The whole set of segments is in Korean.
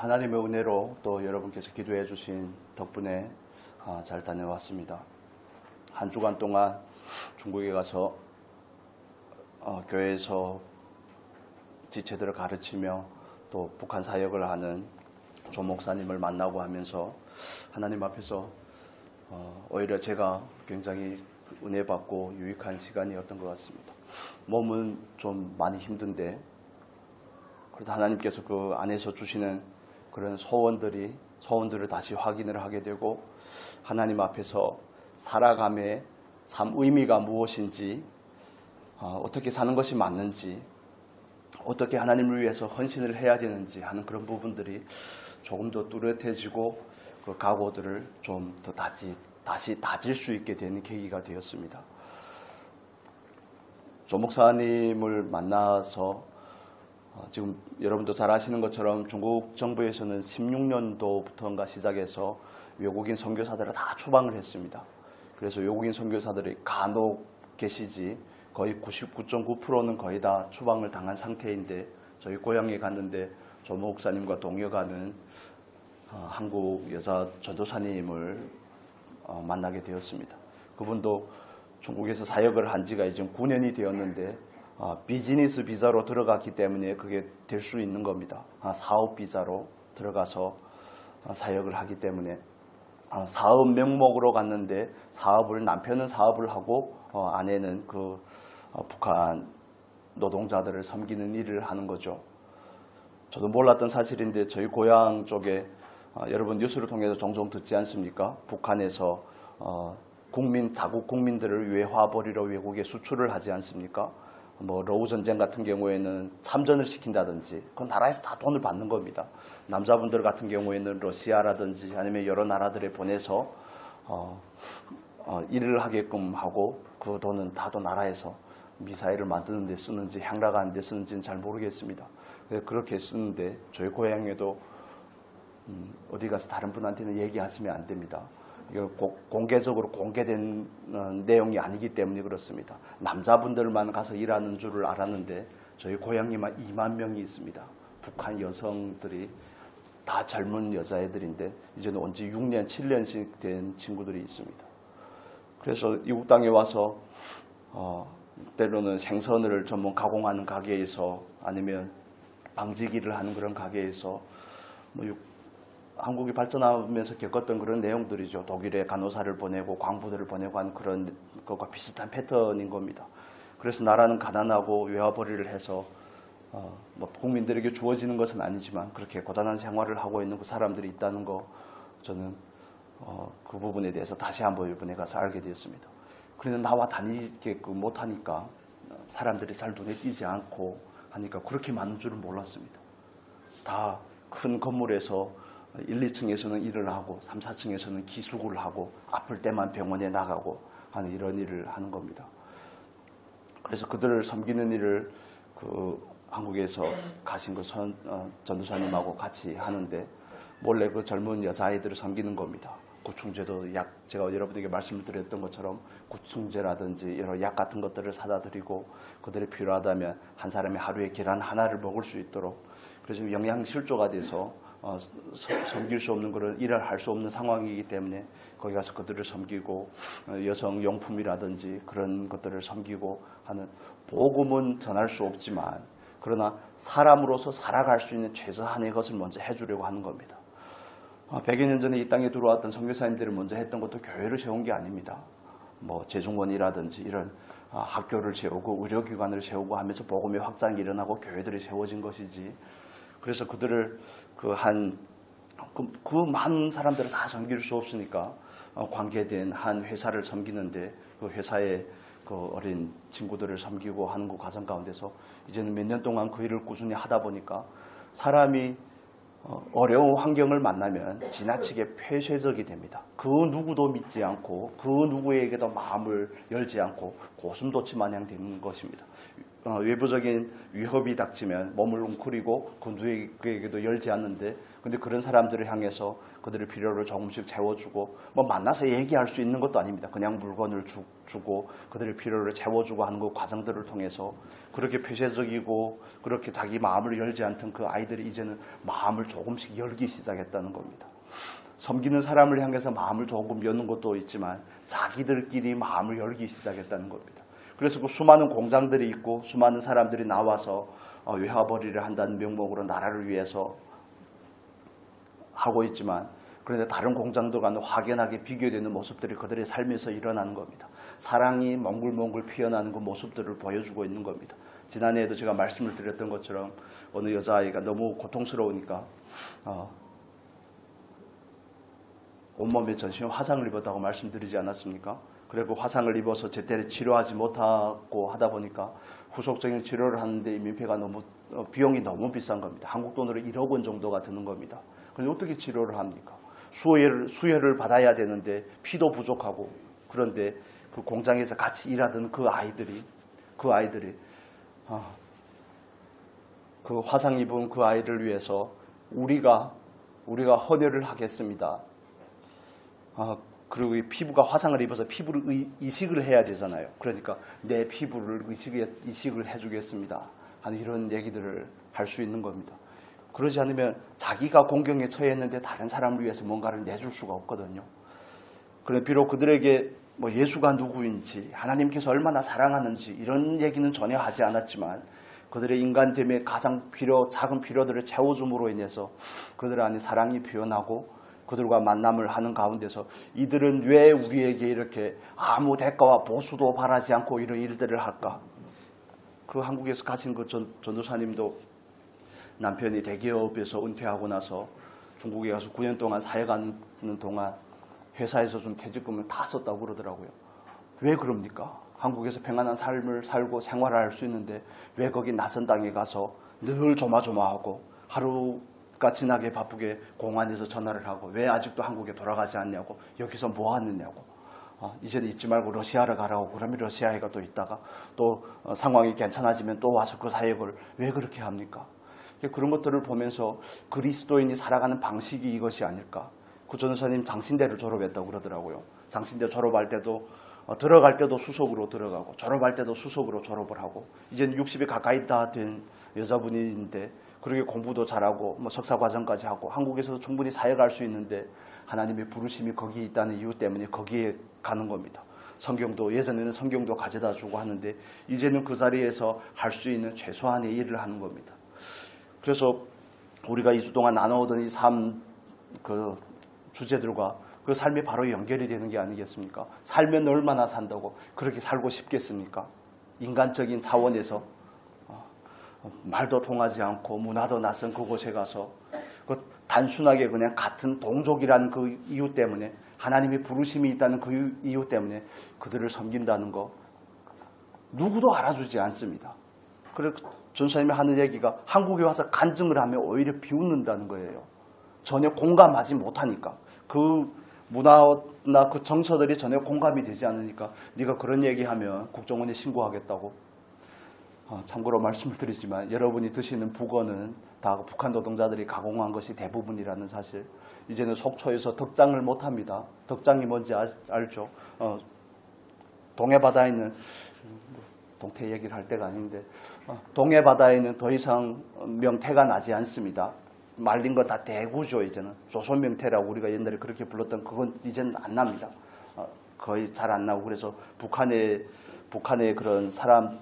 하나님의 은혜로 또 여러분께서 기도해 주신 덕분에 잘 다녀왔습니다. 한 주간 동안 중국에 가서 교회에서 지체들을 가르치며 또 북한 사역을 하는 조 목사님을 만나고 하면서 하나님 앞에서 오히려 제가 굉장히 은혜 받고 유익한 시간이었던 것 같습니다. 몸은 좀 많이 힘든데 그래도 하나님께서 그 안에서 주시는 그런 소원들을 다시 확인을 하게 되고 하나님 앞에서 살아감의 참 의미가 무엇인지, 어떻게 사는 것이 맞는지, 어떻게 하나님을 위해서 헌신을 해야 되는지 하는 그런 부분들이 조금 더 뚜렷해지고 그 각오들을 좀 더 다시 다질 수 있게 되는 계기가 되었습니다. 조 목사님을 만나서 지금 여러분도 잘 아시는 것처럼 중국 정부에서는 16년도부터인가 시작해서 외국인 선교사들을 다 추방을 했습니다. 그래서 외국인 선교사들이 간혹 계시지 거의 99.9%는 거의 다 추방을 당한 상태인데 저희 고향에 갔는데 조 목사님과 동역하는 한국 여자 전도사님을 만나게 되었습니다. 그분도 중국에서 사역을 한 지가 이제 9년이 되었는데 비즈니스 비자로 들어갔기 때문에 그게 될 수 있는 겁니다. 사업 비자로 들어가서 사역을 하기 때문에 사업 명목으로 갔는데 남편은 사업을 하고 아내는 그 북한 노동자들을 섬기는 일을 하는 거죠. 저도 몰랐던 사실인데 저희 고향 쪽에 여러분 뉴스를 통해서 종종 듣지 않습니까? 북한에서 자국 국민들을 외화벌이로 외국에 수출을 하지 않습니까? 러우 전쟁 같은 경우에는 참전을 시킨다든지 그건 나라에서 다 돈을 받는 겁니다. 남자분들 같은 경우에는 러시아라든지 아니면 여러 나라들에 보내서 일을 하게끔 하고 그 돈은 다도 나라에서 미사일을 만드는 데 쓰는지 향락하는 데 쓰는지는 잘 모르겠습니다. 그렇게 쓰는데 저희 고향에도 어디 가서 다른 분한테는 얘기하시면 안 됩니다. 이거 공개적으로 공개된 내용이 아니기 때문에 그렇습니다. 남자분들만 가서 일하는 줄을 알았는데 저희 고향에만 2만 명이 있습니다. 북한 여성들이 다 젊은 여자애들인데 이제는 온 지 6년, 7년씩 된 친구들이 있습니다. 그래서 이국 땅에 와서 때로는 생선을 전문 가공하는 가게에서 아니면 방지기를 하는 그런 가게에서 한국이 발전하면서 겪었던 그런 내용들이죠. 독일에 간호사를 보내고 광부들을 보내고 하는 그런 것과 비슷한 패턴인 겁니다. 그래서 나라는 가난하고 외화벌이를 해서 국민들에게 주어지는 것은 아니지만 그렇게 고단한 생활을 하고 있는 그 사람들이 있다는 거 저는 그 부분에 대해서 다시 한번 이번에 가서 알게 되었습니다. 그런데 나와 다니게끔 못하니까 사람들이 잘 눈에 띄지 않고 하니까 그렇게 많은 줄은 몰랐습니다. 다 큰 건물에서 1, 2층에서는 일을 하고 3, 4층에서는 기숙을 하고 아플 때만 병원에 나가고 하는 이런 일을 하는 겁니다. 그래서 그들을 섬기는 일을 한국에서 가신 그 전도사님하고 같이 하는데 몰래 그 젊은 여자아이들을 섬기는 겁니다. 구충제도 제가 여러분에게 말씀을 드렸던 것처럼 구충제라든지 여러 약 같은 것들을 사다 드리고 그들이 필요하다면 한 사람이 하루에 계란 하나를 먹을 수 있도록 그래서 영양실조가 돼서 섬길 수 없는 그런 일을 할 수 없는 상황이기 때문에 거기 가서 그들을 섬기고 여성용품이라든지 그런 것들을 섬기고 하는 복음은 전할 수 없지만 그러나 사람으로서 살아갈 수 있는 최소한의 것을 먼저 해주려고 하는 겁니다. 100여 년 전에 이 땅에 들어왔던 선교사님들이 먼저 했던 것도 교회를 세운 게 아닙니다. 재중원이라든지 이런 학교를 세우고 의료기관을 세우고 하면서 복음의 확장이 일어나고 교회들이 세워진 것이지. 그래서 그들을 그 많은 사람들을 다 섬길 수 없으니까 관계된 한 회사를 섬기는데 그 회사의 그 어린 친구들을 섬기고 하는 그 과정 가운데서 이제는 몇 년 동안 그 일을 꾸준히 하다 보니까 사람이 어려운 환경을 만나면 지나치게 폐쇄적이 됩니다. 그 누구도 믿지 않고 그 누구에게도 마음을 열지 않고 고슴도치 마냥 되는 것입니다. 외부적인 위협이 닥치면 몸을 웅크리고 그 누구에게도 열지 않는데, 근데 그런 사람들을 향해서 그들의 필요를 조금씩 채워주고, 뭐 만나서 얘기할 수 있는 것도 아닙니다. 그냥 물건을 주고 그들의 필요를 채워주고 하는 그 과정들을 통해서 그렇게 폐쇄적이고 그렇게 자기 마음을 열지 않던 그 아이들이 이제는 마음을 조금씩 열기 시작했다는 겁니다. 섬기는 사람을 향해서 마음을 조금 여는 것도 있지만 자기들끼리 마음을 열기 시작했다는 겁니다. 그래서 그 수많은 공장들이 있고 수많은 사람들이 나와서 외화벌이를 한다는 명목으로 나라를 위해서 하고 있지만, 그런데 다른 공장들과는 확연하게 비교되는 모습들이 그들의 삶에서 일어나는 겁니다. 사랑이 몽글몽글 피어나는 그 모습들을 보여주고 있는 겁니다. 지난해에도 제가 말씀을 드렸던 것처럼 어느 여자아이가 너무 고통스러우니까 온몸에 전신 화상을 입었다고 말씀드리지 않았습니까? 그리고 화상을 입어서 제때 치료하지 못하고 하다 보니까 후속적인 치료를 하는데 이 민폐가 너무 비용이 너무 비싼 겁니다. 한국 돈으로 1억 원 정도가 드는 겁니다. 그런데 어떻게 치료를 합니까? 수혈을 받아야 되는데 피도 부족하고, 그런데 그 공장에서 같이 일하던 그 아이들이 그 화상 입은 그 아이를 위해서 우리가 헌혈을 하겠습니다. 그리고 이 피부가 화상을 입어서 피부를 이식을 해야 되잖아요. 그러니까 내 피부를 이식을 해주겠습니다 하는 이런 얘기들을 할 수 있는 겁니다. 그러지 않으면 자기가 공경에 처했는데 다른 사람을 위해서 뭔가를 내줄 수가 없거든요. 그런데 비록 그들에게 뭐 예수가 누구인지, 하나님께서 얼마나 사랑하는지 이런 얘기는 전혀 하지 않았지만, 그들의 인간됨의 가장 작은 필요들을 채워줌으로 인해서 그들 안에 사랑이 표현하고 그들과 만남을 하는 가운데서 이들은 왜 우리에게 이렇게 아무 대가와 보수도 바라지 않고 이런 일들을 할까? 그 한국에서 가신 그 전도사님도 남편이 대기업에서 은퇴하고 나서 중국에 가서 9년 동안 사역하는 동안 회사에서 준 퇴직금을 다 썼다고 그러더라고요. 왜 그럽니까? 한국에서 평안한 삶을 살고 생활을 할 수 있는데 왜 거기 낯선 땅에 가서 늘 조마조마하고 하루가 지나게 바쁘게 공안에서 전화를 하고 왜 아직도 한국에 돌아가지 않냐고, 여기서 뭐 하느냐고, 이제는 잊지 말고 러시아를 가라고. 그러면 러시아에 또 있다가 또 상황이 괜찮아지면 또 와서 그 사역을 왜 그렇게 합니까? 그런 것들을 보면서 그리스도인이 살아가는 방식이 이것이 아닐까. 그 전도사님 장신대를 졸업했다고 그러더라고요. 장신대 졸업할 때도 들어갈 때도 수석으로 들어가고 졸업할 때도 수석으로 졸업을 하고, 이제는 60이 가까이 다 된 여자분인데 그렇게 공부도 잘하고 뭐 석사 과정까지 하고 한국에서도 충분히 사역할 수 있는데 하나님의 부르심이 거기에 있다는 이유 때문에 거기에 가는 겁니다. 성경도 예전에는 성경도 가져다 주고 하는데 이제는 그 자리에서 할 수 있는 최소한의 일을 하는 겁니다. 그래서 우리가 2주 동안 나눠오던 이 삶 그 주제들과 그 삶이 바로 연결이 되는 게 아니겠습니까? 살면 얼마나 산다고 그렇게 살고 싶겠습니까? 인간적인 차원에서 말도 통하지 않고 문화도 낯선 그곳에 가서 그 단순하게 그냥 같은 동족이라는 그 이유 때문에, 하나님의 부르심이 있다는 그 이유 때문에 그들을 섬긴다는 거 누구도 알아주지 않습니다. 그래서 전사님이 하는 얘기가 한국에 와서 간증을 하면 오히려 비웃는다는 거예요. 전혀 공감하지 못하니까. 그 문화나 그 정서들이 전혀 공감이 되지 않으니까 네가 그런 얘기하면 국정원에 신고하겠다고. 참고로 말씀을 드리지만 여러분이 드시는 북어는 다 북한 노동자들이 가공한 것이 대부분이라는 사실. 이제는 속초에서 덕장을 못합니다. 덕장이 뭔지 알죠? 동해 바다에 있는, 동태 얘기를 할 때가 아닌데, 동해 바다에는 더 이상 명태가 나지 않습니다. 말린 거 다 대구죠. 이제는 조선 명태라고 우리가 옛날에 그렇게 불렀던 그건 이제는 안 납니다. 거의 잘 안 나오고, 그래서 북한의 그런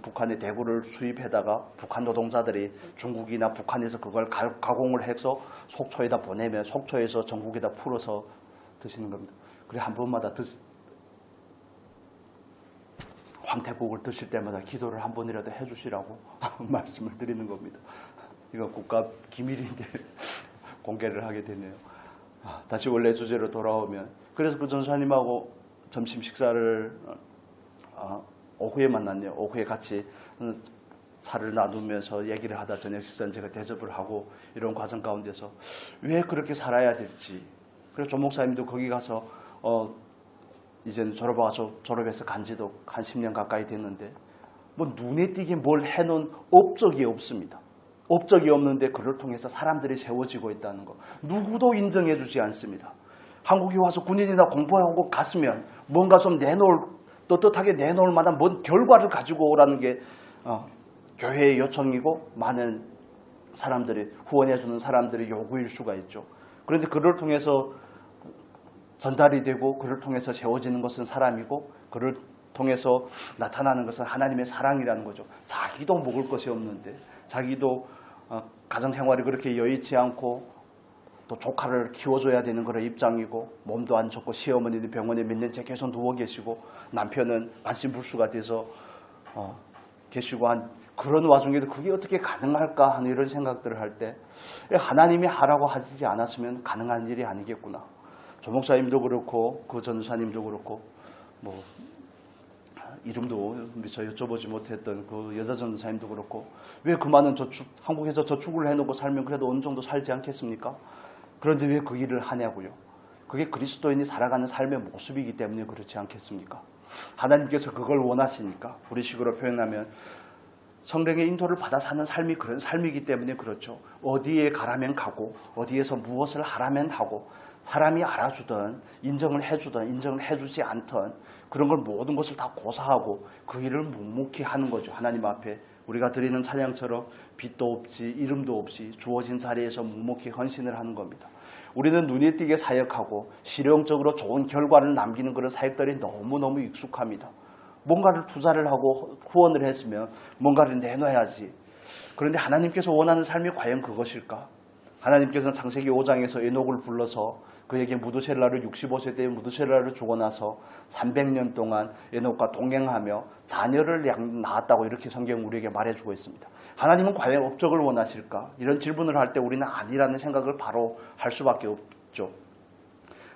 북한의 대구를 수입해다가 북한 노동자들이 중국이나 북한에서 그걸 가공을 해서 속초에다 보내면 속초에서 전국에다 풀어서 드시는 겁니다. 그래 한 번마다 황태국을 드실 때마다 기도를 한 번이라도 해주시라고 말씀을 드리는 겁니다. 이거 국가 기밀인데 공개를 하게 되네요. 다시 원래 주제로 돌아오면, 그래서 그 전사님하고 점심 식사를 오후에 만났네요. 오후에 같이 차를 나누면서 얘기를 하다 저녁 식사는 제가 대접을 하고 이런 과정 가운데서 왜 그렇게 살아야 될지. 그래서 조 목사님도 거기 가서 이제는 졸업해서 간지도 한 10년 가까이 됐는데 뭐 눈에 띄게 뭘 해놓은 업적이 없습니다. 업적이 없는데 그를 통해서 사람들이 세워지고 있다는 거 누구도 인정해 주지 않습니다. 한국에 와서 군인이나 공부하고 갔으면 뭔가 좀 떳떳하게 내놓을 만한 뭔 결과를 가지고 오라는 게 교회의 요청이고 많은 사람들이 후원해 주는 사람들의 요구일 수가 있죠. 그런데 그를 통해서 전달이 되고 그를 통해서 세워지는 것은 사람이고 그를 통해서 나타나는 것은 하나님의 사랑이라는 거죠. 자기도 먹을 것이 없는데 자기도 가정생활이 그렇게 여의치 않고 또 조카를 키워줘야 되는 그런 입장이고 몸도 안 좋고 시어머니는 병원에 몇 년째 계속 누워 계시고 남편은 반신불수가 돼서 계시고 한 그런 와중에도 그게 어떻게 가능할까 하는 이런 생각들을 할 때 하나님이 하라고 하지 않았으면 가능한 일이 아니겠구나. 조 목사님도 그렇고 그 전사님도 그렇고 뭐 이름도 미처 여쭤보지 못했던 그 여자 전사님도 그렇고 왜 그 많은 한국에서 저축을 해놓고 살면 그래도 어느 정도 살지 않겠습니까? 그런데 왜 그 일을 하냐고요. 그게 그리스도인이 살아가는 삶의 모습이기 때문에 그렇지 않겠습니까? 하나님께서 그걸 원하시니까 우리식으로 표현하면 성령의 인도를 받아 사는 삶이 그런 삶이기 때문에 그렇죠. 어디에 가라면 가고 어디에서 무엇을 하라면 하고 사람이 알아주든 인정을 해주든 인정을 해주지 않든 그런 걸 모든 것을 다 고사하고 그 일을 묵묵히 하는 거죠. 하나님 앞에 우리가 드리는 찬양처럼 빛도 없이 이름도 없이 주어진 자리에서 묵묵히 헌신을 하는 겁니다. 우리는 눈에 띄게 사역하고 실용적으로 좋은 결과를 남기는 그런 사역들이 너무너무 익숙합니다. 뭔가를 투자를 하고 후원을 했으면 뭔가를 내놔야지. 그런데 하나님께서 원하는 삶이 과연 그것일까? 하나님께서는 창세기 5장에서 에녹을 불러서 그에게 무드셀라를 65세 때에 무드셀라를 주고 나서 300년 동안 에녹과 동행하며 자녀를 낳았다고 이렇게 성경 우리에게 말해주고 있습니다. 하나님은 과연 업적을 원하실까? 이런 질문을 할 때 우리는 아니라는 생각을 바로 할 수밖에 없죠.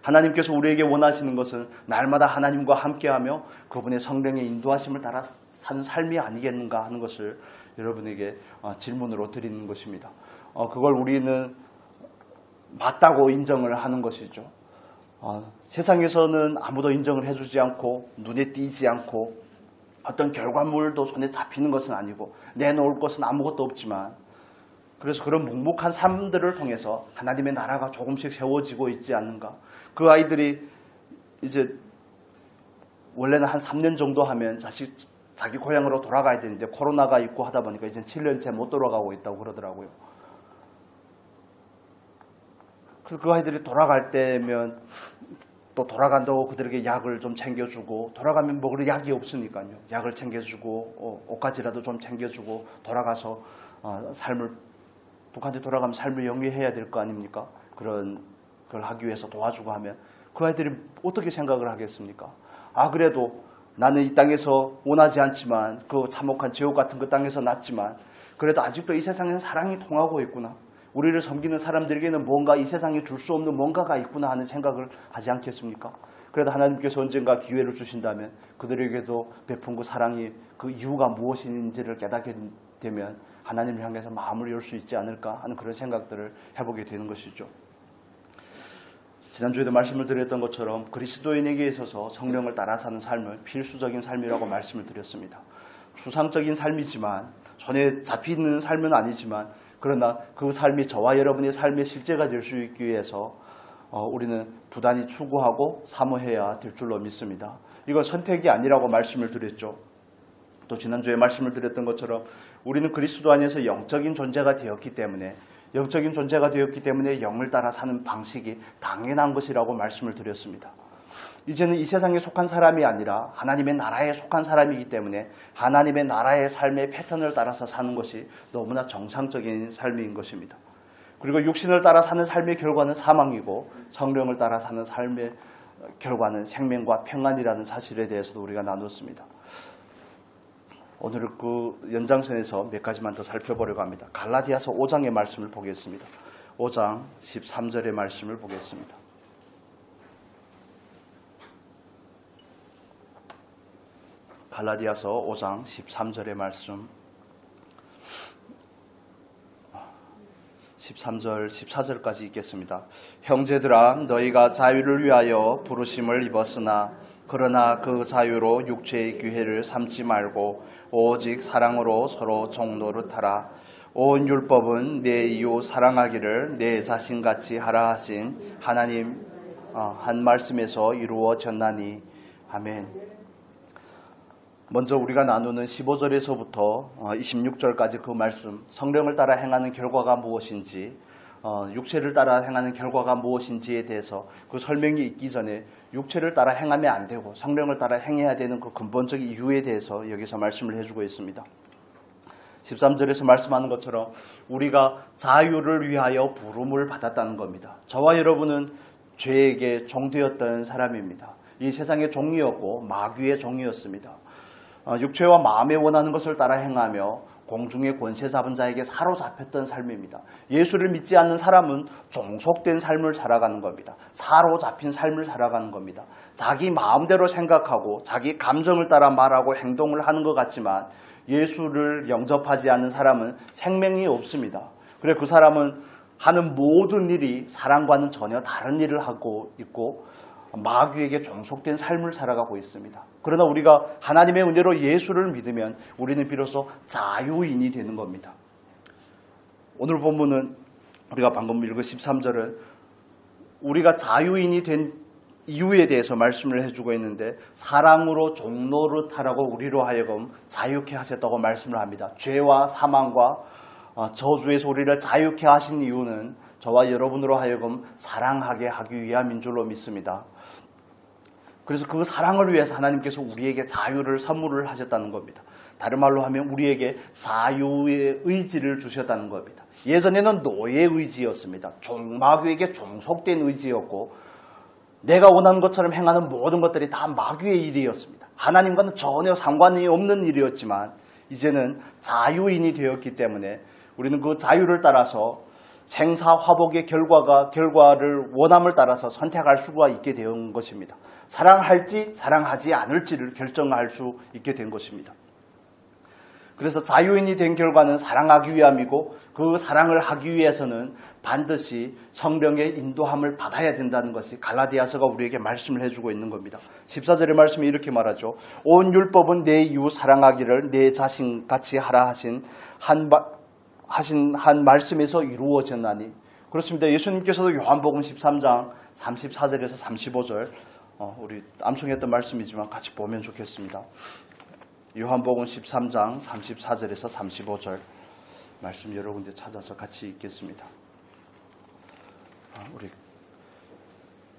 하나님께서 우리에게 원하시는 것은 날마다 하나님과 함께하며 그분의 성령의 인도하심을 따라 사는 삶이 아니겠는가 하는 것을 여러분에게 질문으로 드리는 것입니다. 그걸 우리는 맞다고 인정을 하는 것이죠. 세상에서는 아무도 인정을 해주지 않고 눈에 띄지 않고 어떤 결과물도 손에 잡히는 것은 아니고 내놓을 것은 아무것도 없지만 그래서 그런 묵묵한 삶들을 통해서 하나님의 나라가 조금씩 세워지고 있지 않는가. 그 아이들이 이제 원래는 한 3년 정도 하면 자기 고향으로 돌아가야 되는데 코로나가 있고 하다 보니까 이제 7년째 못 돌아가고 있다고 그러더라고요. 그래서 그 아이들이 돌아갈 때면 또 돌아간다고 그들에게 약을 좀 챙겨주고 돌아가면 먹을 약이 없으니까요. 약을 챙겨주고 옷가지라도 좀 챙겨주고 돌아가서 삶을 북한에 돌아가면 삶을 영위해야 될 거 아닙니까? 그런 걸 하기 위해서 도와주고 하면 그 아이들이 어떻게 생각을 하겠습니까? 그래도 나는 이 땅에서 원하지 않지만 그 참혹한 지옥 같은 그 땅에서 났지만 그래도 아직도 이 세상에는 사랑이 통하고 있구나. 우리를 섬기는 사람들에게는 뭔가 이 세상에 줄 수 없는 뭔가가 있구나 하는 생각을 하지 않겠습니까? 그래도 하나님께서 언젠가 기회를 주신다면 그들에게도 베푼 그 사랑이 그 이유가 무엇인지를 깨닫게 되면 하나님을 향해서 마음을 열 수 있지 않을까 하는 그런 생각들을 해보게 되는 것이죠. 지난주에도 말씀을 드렸던 것처럼 그리스도인에게 있어서 성령을 따라 사는 삶은 필수적인 삶이라고 말씀을 드렸습니다. 추상적인 삶이지만 손에 잡히는 삶은 아니지만 그러나 그 삶이 저와 여러분의 삶의 실제가 될 수 있기 위해서 우리는 부단히 추구하고 사모해야 될 줄로 믿습니다. 이건 선택이 아니라고 말씀을 드렸죠. 또 지난주에 말씀을 드렸던 것처럼 우리는 그리스도 안에서 영적인 존재가 되었기 때문에 영을 따라 사는 방식이 당연한 것이라고 말씀을 드렸습니다. 이제는 이 세상에 속한 사람이 아니라 하나님의 나라에 속한 사람이기 때문에 하나님의 나라의 삶의 패턴을 따라서 사는 것이 너무나 정상적인 삶인 것입니다. 그리고 육신을 따라 사는 삶의 결과는 사망이고 성령을 따라 사는 삶의 결과는 생명과 평안이라는 사실에 대해서도 우리가 나눴습니다. 오늘 그 연장선에서 몇 가지만 더 살펴보려고 합니다. 갈라디아서 5장의 말씀을 보겠습니다. 5장 13절의 말씀을 보겠습니다. 갈라디아서 5장 13절의 말씀 13절 14절까지 읽겠습니다. 형제들아 너희가 자유를 위하여 부르심을 입었으나 그러나 그 자유로 육체의 기회를 삼지 말고 오직 사랑으로 서로 종노릇하라. 온 율법은 내 이웃 사랑하기를 내 자신같이 하라 하신 하나님 한 말씀에서 이루어졌나니. 아멘. 먼저 우리가 나누는 15절에서부터 26절까지 그 말씀, 성령을 따라 행하는 결과가 무엇인지, 육체를 따라 행하는 결과가 무엇인지에 대해서 그 설명이 있기 전에 육체를 따라 행하면 안 되고 성령을 따라 행해야 되는 그 근본적인 이유에 대해서 여기서 말씀을 해주고 있습니다. 13절에서 말씀하는 것처럼 우리가 자유를 위하여 부름을 받았다는 겁니다. 저와 여러분은 죄에게 종되었던 사람입니다. 이 세상의 종이었고 마귀의 종이었습니다. 육체와 마음에 원하는 것을 따라 행하며 공중의 권세 잡은 자에게 사로잡혔던 삶입니다. 예수를 믿지 않는 사람은 종속된 삶을 살아가는 겁니다. 사로잡힌 삶을 살아가는 겁니다. 자기 마음대로 생각하고 자기 감정을 따라 말하고 행동을 하는 것 같지만 예수를 영접하지 않는 사람은 생명이 없습니다. 그래 그 사람은 하는 모든 일이 사랑과는 전혀 다른 일을 하고 있고 마귀에게 종속된 삶을 살아가고 있습니다. 그러나 우리가 하나님의 은혜로 예수를 믿으면 우리는 비로소 자유인이 되는 겁니다. 오늘 본문은 우리가 방금 읽은 13절은 우리가 자유인이 된 이유에 대해서 말씀을 해주고 있는데 사랑으로 종노릇하라고 우리로 하여금 자유케 하셨다고 말씀을 합니다. 죄와 사망과 저주에서 우리를 자유케 하신 이유는 저와 여러분으로 하여금 사랑하게 하기 위함인 줄로 믿습니다. 그래서 그 사랑을 위해서 하나님께서 우리에게 자유를 선물을 하셨다는 겁니다. 다른 말로 하면 우리에게 자유의 의지를 주셨다는 겁니다. 예전에는 노예 의지였습니다. 마귀에게 종속된 의지였고 내가 원하는 것처럼 행하는 모든 것들이 다 마귀의 일이었습니다. 하나님과는 전혀 상관이 없는 일이었지만 이제는 자유인이 되었기 때문에 우리는 그 자유를 따라서 생사화복의 결과를 원함을 따라서 선택할 수가 있게 된 것입니다. 사랑할지 사랑하지 않을지를 결정할 수 있게 된 것입니다. 그래서 자유인이 된 결과는 사랑하기 위함이고 그 사랑을 하기 위해서는 반드시 성령의 인도함을 받아야 된다는 것이 갈라디아서가 우리에게 말씀을 해주고 있는 겁니다. 14절의 말씀이 이렇게 말하죠. 온 율법은 내 이웃 사랑하기를 내 자신같이 하라 하신 한 말씀에서 이루어졌나니. 그렇습니다. 예수님께서도 요한복음 13장 34절에서 35절 우리 암송했던 말씀이지만 같이 보면 좋겠습니다. 요한복음 13장 34절에서 35절 말씀 여러 군데 찾아서 같이 읽겠습니다. 우리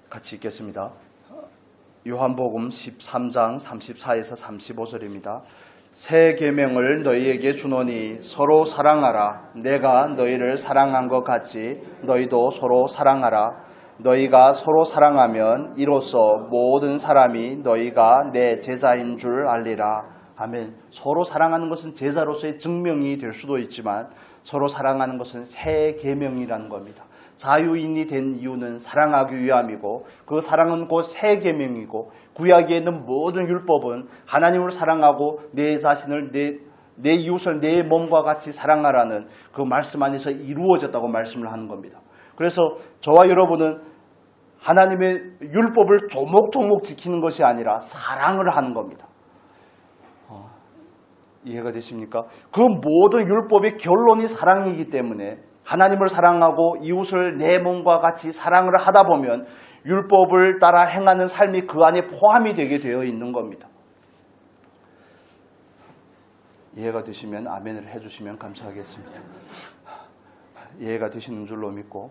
같이 읽겠습니다. 요한복음 13장 34에서 35절입니다. 새 계명을 너희에게 주노니 서로 사랑하라. 내가 너희를 사랑한 것 같이 너희도 서로 사랑하라. 너희가 서로 사랑하면 이로써 모든 사람이 너희가 내 제자인 줄 알리라. 아멘. 서로 사랑하는 것은 제자로서의 증명이 될 수도 있지만 서로 사랑하는 것은 새 계명이라는 겁니다. 자유인이 된 이유는 사랑하기 위함이고 그 사랑은 곧 새 계명이고 구약에 있는 모든 율법은 하나님을 사랑하고 내 자신을 내 이웃을 내 몸과 같이 사랑하라는 그 말씀 안에서 이루어졌다고 말씀을 하는 겁니다. 그래서 저와 여러분은 하나님의 율법을 조목조목 지키는 것이 아니라 사랑을 하는 겁니다. 이해가 되십니까? 그 모든 율법의 결론이 사랑이기 때문에 하나님을 사랑하고 이웃을 내 몸과 같이 사랑을 하다 보면 율법을 따라 행하는 삶이 그 안에 포함이 되게 되어 있는 겁니다. 이해가 되시면 아멘을 해주시면 감사하겠습니다. 이해가 되시는 줄로 믿고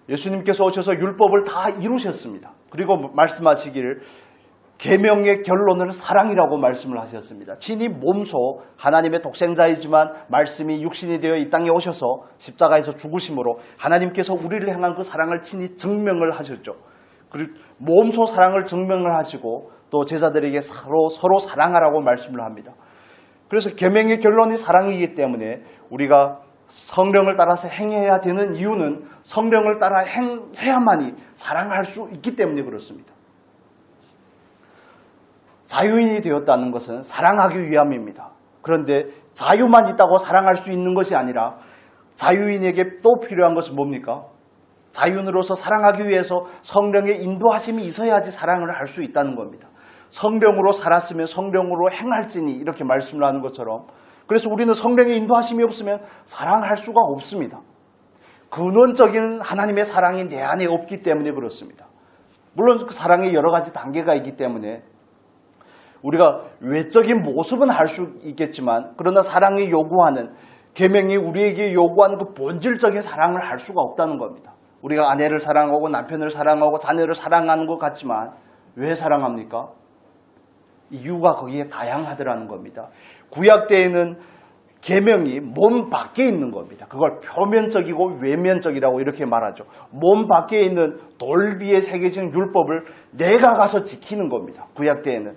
예수님께서 오셔서 율법을 다 이루셨습니다. 그리고 말씀하시기를 계명의 결론은 사랑이라고 말씀을 하셨습니다. 친히 몸소 하나님의 독생자이지만 말씀이 육신이 되어 이 땅에 오셔서 십자가에서 죽으심으로 하나님께서 우리를 향한 그 사랑을 친히 증명을 하셨죠. 그리고 몸소 사랑을 증명을 하시고 또 제자들에게 서로 사랑하라고 말씀을 합니다. 그래서 계명의 결론이 사랑이기 때문에 우리가 성령을 따라서 행해야 되는 이유는 성령을 따라 행해야만이 사랑할 수 있기 때문에 그렇습니다. 자유인이 되었다는 것은 사랑하기 위함입니다. 그런데 자유만 있다고 사랑할 수 있는 것이 아니라 자유인에게 또 필요한 것은 뭡니까? 자유인으로서 사랑하기 위해서 성령의 인도하심이 있어야지 사랑을 할 수 있다는 겁니다. 성령으로 살았으면 성령으로 행할지니 이렇게 말씀을 하는 것처럼, 그래서 우리는 성령의 인도하심이 없으면 사랑할 수가 없습니다. 근원적인 하나님의 사랑이 내 안에 없기 때문에 그렇습니다. 물론 그 사랑의 여러 가지 단계가 있기 때문에 우리가 외적인 모습은 할 수 있겠지만, 그러나 사랑이 요구하는, 계명이 우리에게 요구하는 그 본질적인 사랑을 할 수가 없다는 겁니다. 우리가 아내를 사랑하고 남편을 사랑하고 자녀를 사랑하는 것 같지만 왜 사랑합니까? 이유가 거기에 다양하더라는 겁니다. 구약 때에는 계명이 몸 밖에 있는 겁니다. 그걸 표면적이고 외면적이라고 이렇게 말하죠. 몸 밖에 있는 돌 위에 새겨진 율법을 내가 가서 지키는 겁니다. 구약 때에는.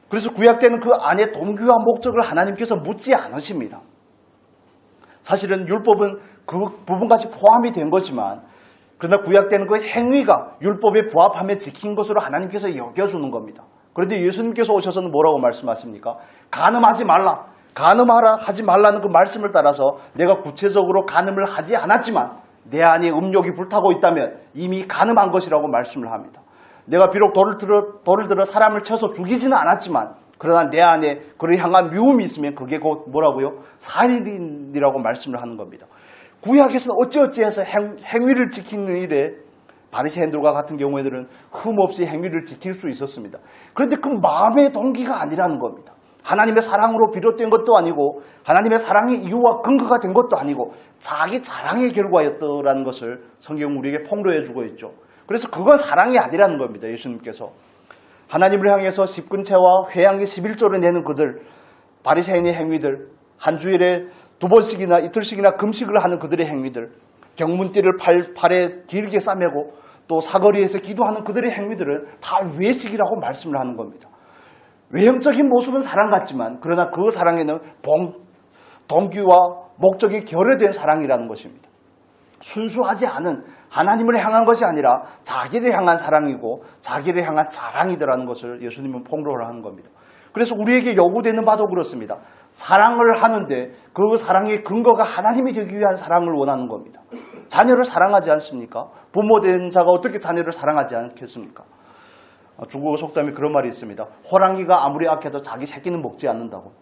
그래서 구약 때는 그 안에 동기와 목적을 하나님께서 묻지 않으십니다. 사실은 율법은 그 부분까지 포함이 된 거지만, 그러나 구약 때는 그 행위가 율법에 부합하며 지킨 것으로 하나님께서 여겨주는 겁니다. 그런데 예수님께서 오셔서는 뭐라고 말씀하십니까? 간음하지 말라. 하지 말라는 그 말씀을 따라서 내가 구체적으로 간음을 하지 않았지만 내 안에 음욕이 불타고 있다면 이미 간음한 것이라고 말씀을 합니다. 내가 비록 돌을 들어 사람을 쳐서 죽이지는 않았지만 그러나 내 안에 그를 향한 미움이 있으면 그게 곧 뭐라고요? 살인이라고 말씀을 하는 겁니다. 구약에서는 어찌어찌해서 행위를 지키는 일에 바리새인들과 같은 경우에는 흠없이 행위를 지킬 수 있었습니다. 그런데 그 마음의 동기가 아니라는 겁니다. 하나님의 사랑으로 비롯된 것도 아니고 하나님의 사랑의 이유와 근거가 된 것도 아니고 자기 자랑의 결과였더라는 것을 성경은 우리에게 폭로해 주고 있죠. 그래서 그건 사랑이 아니라는 겁니다. 예수님께서 하나님을 향해서 10근체와 회양의 11조를 내는 그들, 바리새인의 행위들, 한 주일에 2번씩이나 이틀씩이나 금식을 하는 그들의 행위들, 경문띠를 팔에 길게 싸매고 또 사거리에서 기도하는 그들의 행위들은 다 외식이라고 말씀을 하는 겁니다. 외형적인 모습은 사랑 같지만 그러나 그 사랑에는 동기와 목적이 결여된 사랑이라는 것입니다. 순수하지 않은 하나님을 향한 것이 아니라 자기를 향한 사랑이고 자기를 향한 자랑이더라는 것을 예수님은 폭로를 하는 겁니다. 그래서 우리에게 요구되는 바도 그렇습니다. 사랑을 하는데 그 사랑의 근거가 하나님이 되기 위한 사랑을 원하는 겁니다. 자녀를 사랑하지 않습니까? 부모된 자가 어떻게 자녀를 사랑하지 않겠습니까? 중국어 속담에 그런 말이 있습니다. 호랑이가 아무리 악해도 자기 새끼는 먹지 않는다고.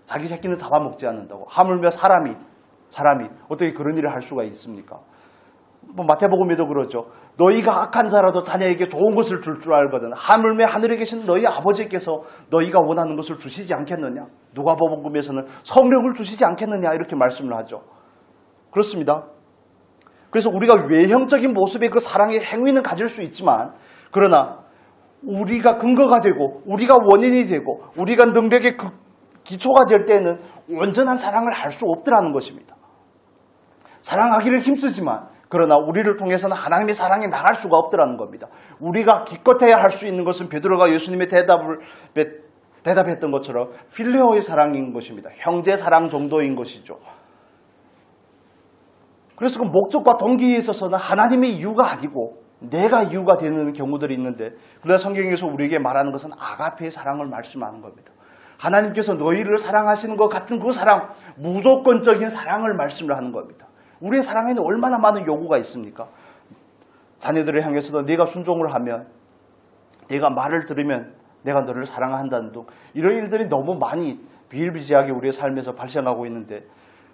자기 새끼는 잡아먹지 않는다고. 하물며 사람이 어떻게 그런 일을 할 수가 있습니까? 마태복음에도 그러죠. 너희가 악한 자라도 자녀에게 좋은 것을 줄 줄 알거든. 하물며 하늘에 계신 너희 아버지께서 너희가 원하는 것을 주시지 않겠느냐. 누가복음에서는 성령을 주시지 않겠느냐 이렇게 말씀을 하죠. 그렇습니다. 그래서 우리가 외형적인 모습의 그 사랑의 행위는 가질 수 있지만 그러나 우리가 근거가 되고 우리가 원인이 되고 우리가 능력의 기초가 될 때는 온전한 사랑을 할 수 없더라는 것입니다. 사랑하기를 힘쓰지만 그러나 우리를 통해서는 하나님의 사랑이 나갈 수가 없더라는 겁니다. 우리가 기껏해야 할 수 있는 것은 베드로가 예수님의 대답했던 것처럼 필레오의 사랑인 것입니다. 형제 사랑 정도인 것이죠. 그래서 그 목적과 동기에 있어서는 하나님의 이유가 아니고 내가 이유가 되는 경우들이 있는데, 그러나 성경에서 우리에게 말하는 것은 아가페의 사랑을 말씀하는 겁니다. 하나님께서 너희를 사랑하시는 것 같은 그 사랑, 무조건적인 사랑을 말씀을 하는 겁니다. 우리의 사랑에는 얼마나 많은 요구가 있습니까? 자녀들을 향해서도 네가 순종을 하면, 네가 말을 들으면 내가 너를 사랑한다는 등 이런 일들이 너무 많이 비일비재하게 우리의 삶에서 발생하고 있는데,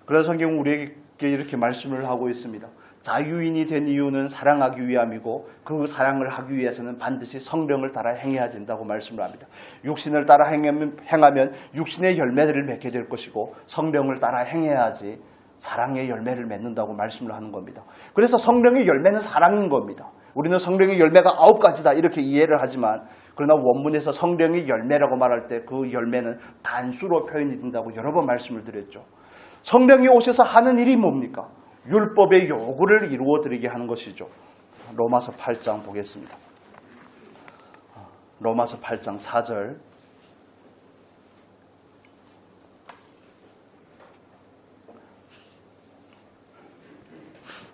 그래서 성경은 우리에게 이렇게 말씀을 하고 있습니다. 자유인이 된 이유는 사랑하기 위함이고 그 사랑을 하기 위해서는 반드시 성령을 따라 행해야 된다고 말씀을 합니다. 육신을 따라 행하면 육신의 열매들을 맺게 될 것이고 성령을 따라 행해야지 사랑의 열매를 맺는다고 말씀을 하는 겁니다. 그래서 성령의 열매는 사랑인 겁니다. 우리는 성령의 열매가 9가지다 이렇게 이해를 하지만 그러나 원문에서 성령의 열매라고 말할 때 그 열매는 단수로 표현이 된다고 여러 번 말씀을 드렸죠. 성령이 오셔서 하는 일이 뭡니까? 율법의 요구를 이루어드리게 하는 것이죠. 로마서 8장 보겠습니다. 로마서 8장 4절.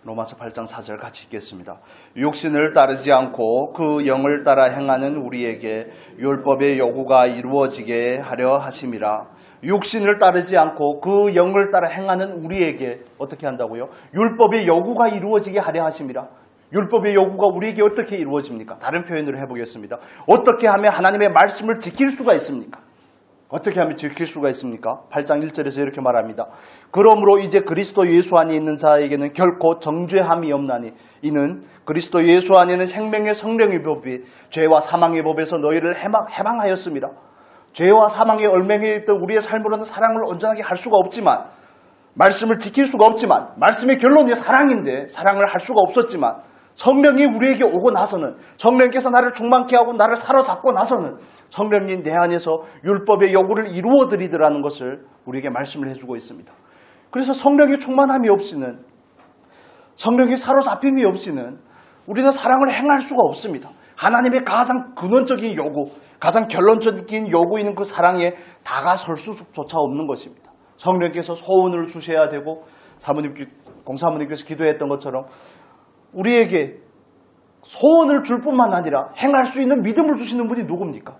로마서 8장 4절 같이 읽겠습니다. 육신을 따르지 않고 그 영을 따라 행하는 우리에게 율법의 요구가 이루어지게 하려 하심이라. 육신을 따르지 않고 그 영을 따라 행하는 우리에게 어떻게 한다고요? 율법의 요구가 이루어지게 하려 하심이라. 율법의 요구가 우리에게 어떻게 이루어집니까? 다른 표현으로 해보겠습니다. 어떻게 하면 하나님의 말씀을 지킬 수가 있습니까? 어떻게 하면 지킬 수가 있습니까? 8장 1절에서 이렇게 말합니다. 그러므로 이제 그리스도 예수 안에 있는 자에게는 결코 정죄함이 없나니 이는 그리스도 예수 안에는 생명의 성령의 법이 죄와 사망의 법에서 너희를 해방하였습니다. 죄와 사망에 얽매여 있던 우리의 삶으로는 사랑을 온전하게 할 수가 없지만, 말씀을 지킬 수가 없지만, 말씀의 결론이 사랑인데 사랑을 할 수가 없었지만, 성령이 우리에게 오고 나서는, 성령께서 나를 충만케 하고 나를 사로잡고 나서는 성령이 내 안에서 율법의 요구를 이루어 드리더라는 것을 우리에게 말씀을 해주고 있습니다. 그래서 성령의 충만함이 없이는, 성령의 사로잡힘이 없이는 우리는 사랑을 행할 수가 없습니다. 하나님의 가장 근원적인 요구, 가장 결론적인 요구인 그 사랑에 다가설 수조차 없는 것입니다. 성령께서 소원을 주셔야 되고, 공사모님께서 기도했던 것처럼 우리에게 소원을 줄 뿐만 아니라 행할 수 있는 믿음을 주시는 분이 누굽니까?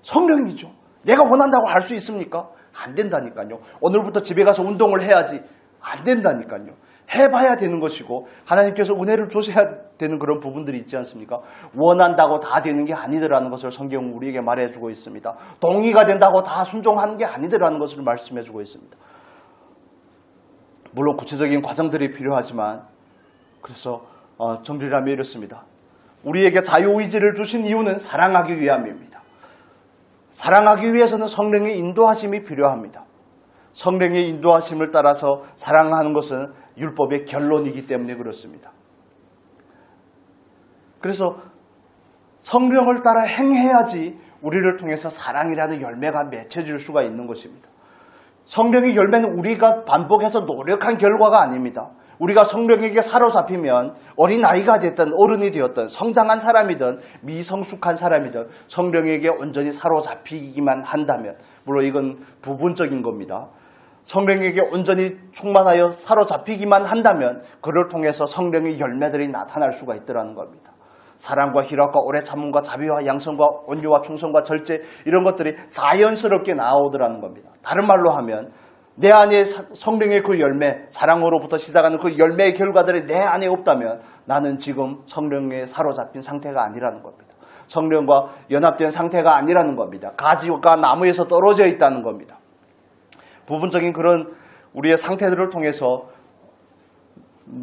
성령이죠. 내가 원한다고 할 수 있습니까? 안 된다니까요. 오늘부터 집에 가서 운동을 해야지. 안 된다니까요. 해봐야 되는 것이고, 하나님께서 은혜를 주셔야 되는 그런 부분들이 있지 않습니까? 원한다고 다 되는 게 아니더라는 것을 성경은 우리에게 말해주고 있습니다. 동의가 된다고 다 순종하는 게 아니더라는 것을 말씀해주고 있습니다. 물론 구체적인 과정들이 필요하지만, 그래서 정리를 이렇습니다. 우리에게 자유의지를 주신 이유는 사랑하기 위함입니다. 사랑하기 위해서는 성령의 인도하심이 필요합니다. 성령의 인도하심을 따라서 사랑하는 것은 율법의 결론이기 때문에 그렇습니다. 그래서 성령을 따라 행해야지 우리를 통해서 사랑이라는 열매가 맺혀질 수가 있는 것입니다. 성령의 열매는 우리가 반복해서 노력한 결과가 아닙니다. 우리가 성령에게 사로잡히면 어린아이가 됐든 어른이 되었든 성장한 사람이든 미성숙한 사람이든 성령에게 온전히 사로잡히기만 한다면, 물론 이건 부분적인 겁니다. 성령에게 온전히 충만하여 사로잡히기만 한다면 그를 통해서 성령의 열매들이 나타날 수가 있더라는 겁니다. 사랑과 희락과 오래 참음과 자비와 양선과 온유와 충성과 절제, 이런 것들이 자연스럽게 나오더라는 겁니다. 다른 말로 하면 내 안에 성령의 그 열매, 사랑으로부터 시작하는 그 열매의 결과들이 내 안에 없다면 나는 지금 성령에 사로잡힌 상태가 아니라는 겁니다. 성령과 연합된 상태가 아니라는 겁니다. 가지가 나무에서 떨어져 있다는 겁니다. 부분적인 그런 우리의 상태들을 통해서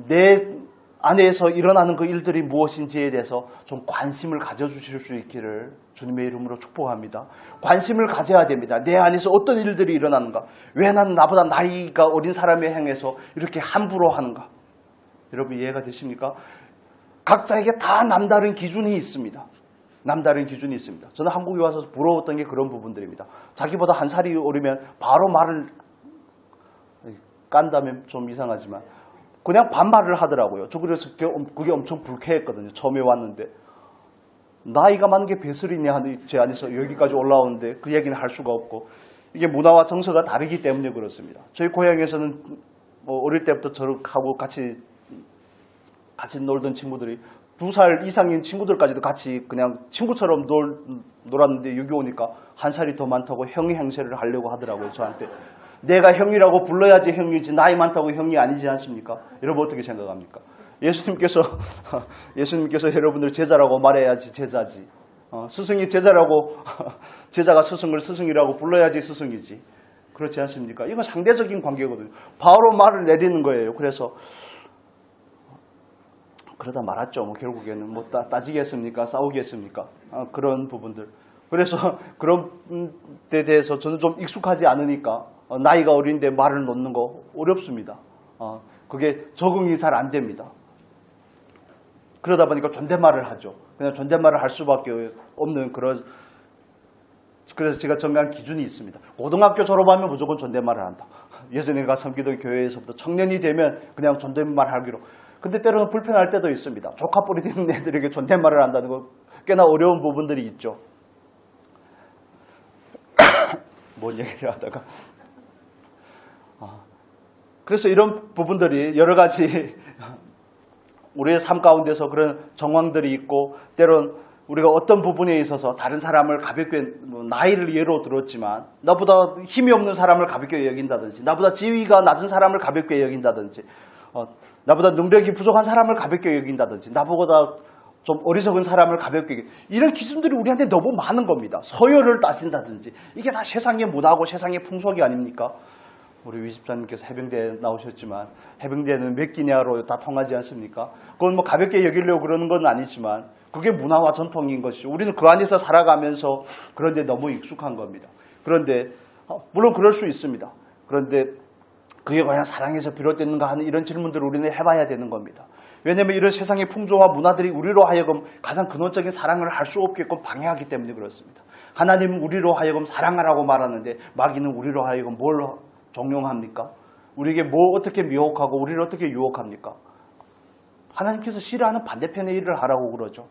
내 안에서 일어나는 그 일들이 무엇인지에 대해서 좀 관심을 가져주실 수 있기를 주님의 이름으로 축복합니다. 관심을 가져야 됩니다. 내 안에서 어떤 일들이 일어나는가? 왜 나는 나보다 나이가 어린 사람에 행해서 이렇게 함부로 하는가? 여러분 이해가 되십니까? 각자에게 다 남다른 기준이 있습니다. 남다른 기준이 있습니다. 저는 한국에 와서 부러웠던 게 그런 부분들입니다. 자기보다 한 살이 어리면 바로 말을 깐다면 좀 이상하지만 그냥 반말을 하더라고요. 저 그래서 그게 엄청 불쾌했거든요. 처음에 왔는데. 나이가 많은 게 배설이냐 하는 제 안에서 여기까지 올라오는데 그 얘기는 할 수가 없고, 이게 문화와 정서가 다르기 때문에 그렇습니다. 저희 고향에서는 어릴 때부터 저하고 같이 놀던 친구들이 2살 이상인 친구들까지도 같이 그냥 친구처럼 놀았는데 여기 오니까 한 살이 더 많다고 형이 행세를 하려고 하더라고요. 저한테. 내가 형이라고 불러야지 형이지 나이 많다고 형이 아니지 않습니까? 여러분 어떻게 생각합니까? 예수님께서 여러분들 제자라고 말해야지 제자지. 스승이 제자라고 제자가 스승을 스승이라고 불러야지 스승이지. 그렇지 않습니까? 이건 상대적인 관계거든요. 바로 말을 내리는 거예요. 그래서 그러다 말았죠. 결국에는 따지겠습니까? 싸우겠습니까? 그런 부분들. 그래서 그런 데 대해서 저는 좀 익숙하지 않으니까 나이가 어린데 말을 놓는 거 어렵습니다. 그게 적응이 잘 안 됩니다. 그러다 보니까 존댓말을 하죠. 그냥 존댓말을 할 수밖에 없는 그래서 제가 정한 기준이 있습니다. 고등학교 졸업하면 무조건 존댓말을 한다. 예전에 가 섬기던 교회에서부터 청년이 되면 그냥 존댓말 하기로. 근데 때로는 불편할 때도 있습니다. 조카 뿌리 되는 애들에게 존댓말을 한다는 거 꽤나 어려운 부분들이 있죠. 뭔 얘기를 하다가. 그래서 이런 부분들이 여러 가지 우리의 삶 가운데서 그런 정황들이 있고, 때론 우리가 어떤 부분에 있어서 다른 사람을 가볍게, 나이를 예로 들었지만 나보다 힘이 없는 사람을 가볍게 여긴다든지, 나보다 지위가 낮은 사람을 가볍게 여긴다든지, 나보다 능력이 부족한 사람을 가볍게 여긴다든지 나보다 좀 어리석은 사람을 가볍게 여긴다든지 이런 기준들이 우리한테 너무 많은 겁니다. 서열을 따진다든지 이게 다 세상의 문화고 세상의 풍속이 아닙니까? 우리 위 집사님께서 해병대에 나오셨지만 해병대는 몇 기냐로 다 통하지 않습니까? 그걸 뭐 가볍게 여기려고 그러는 건 아니지만 그게 문화와 전통인 것이죠. 우리는 그 안에서 살아가면서 그런데 너무 익숙한 겁니다. 그런데 물론 그럴 수 있습니다. 그런데 그게 과연 사랑에서 비롯됐는가 하는 이런 질문들을 우리는 해봐야 되는 겁니다. 왜냐하면 이런 세상의 풍조와 문화들이 우리로 하여금 가장 근원적인 사랑을 할 수 없게끔 방해하기 때문에 그렇습니다. 하나님은 우리로 하여금 사랑하라고 말하는데 마귀는 우리로 하여금 뭘 종용합니까? 우리에게 뭐 어떻게 미혹하고 우리를 어떻게 유혹합니까? 하나님께서 싫어하는 반대편의 일을 하라고 그러죠.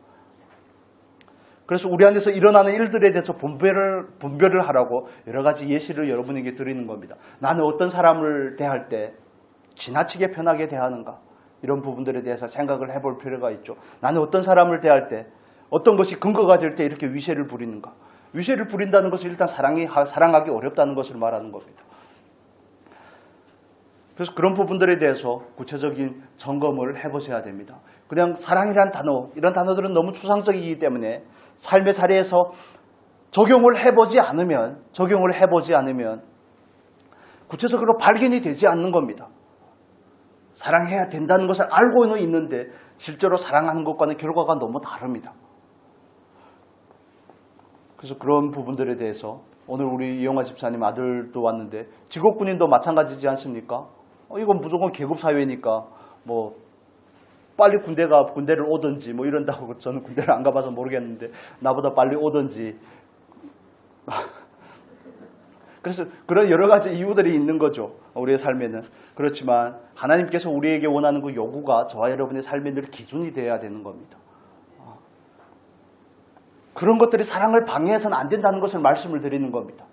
그래서 우리 안에서 일어나는 일들에 대해서 분별을 하라고 여러 가지 예시를 여러분에게 드리는 겁니다. 나는 어떤 사람을 대할 때 지나치게 편하게 대하는가? 이런 부분들에 대해서 생각을 해볼 필요가 있죠. 나는 어떤 사람을 대할 때 어떤 것이 근거가 될 때 이렇게 위세를 부리는가? 위세를 부린다는 것은 일단 사랑하기 어렵다는 것을 말하는 겁니다. 그래서 그런 부분들에 대해서 구체적인 점검을 해보셔야 됩니다. 그냥 사랑이란 단어, 이런 단어들은 너무 추상적이기 때문에 삶의 자리에서 적용을 해보지 않으면 구체적으로 발견이 되지 않는 겁니다. 사랑해야 된다는 것을 알고는 있는데 실제로 사랑하는 것과는 결과가 너무 다릅니다. 그래서 그런 부분들에 대해서 오늘 우리 이영화 집사님 아들도 왔는데 직업군인도 마찬가지지 않습니까? 이건 무조건 계급사회니까 뭐 빨리 군대를 오든지 뭐 이런다고 저는 군대를 안 가봐서 모르겠는데 나보다 빨리 오든지 그래서 그런 여러 가지 이유들이 있는 거죠. 우리의 삶에는. 그렇지만 하나님께서 우리에게 원하는 그 요구가 저와 여러분의 삶에 늘 기준이 되어야 되는 겁니다. 그런 것들이 사랑을 방해해서는 안 된다는 것을 말씀을 드리는 겁니다.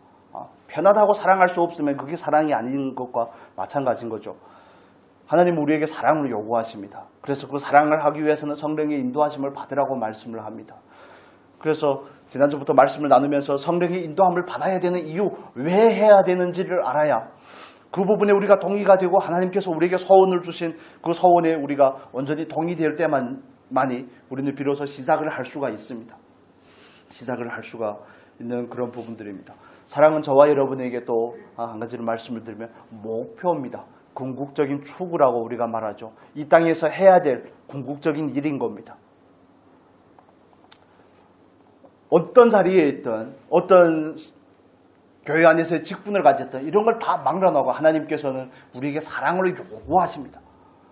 편하다고 사랑할 수 없으면 그게 사랑이 아닌 것과 마찬가지인 거죠. 하나님은 우리에게 사랑을 요구하십니다. 그래서 그 사랑을 하기 위해서는 성령의 인도하심을 받으라고 말씀을 합니다. 그래서 지난주부터 말씀을 나누면서 성령의 인도함을 받아야 되는 이유, 왜 해야 되는지를 알아야 그 부분에 우리가 동의가 되고 하나님께서 우리에게 서원을 주신 그 서원에 우리가 완전히 동의될 때만이 우리는 비로소 시작을 할 수가 있습니다. 시작을 할 수가 있는 그런 부분들입니다. 사랑은 저와 여러분에게 또 한 가지를 말씀을 드리면 목표입니다. 궁극적인 추구라고 우리가 말하죠. 이 땅에서 해야 될 궁극적인 일인 겁니다. 어떤 자리에 있든 어떤 교회 안에서의 직분을 가졌든 이런 걸 다 막론하고 하나님께서는 우리에게 사랑을 요구하십니다.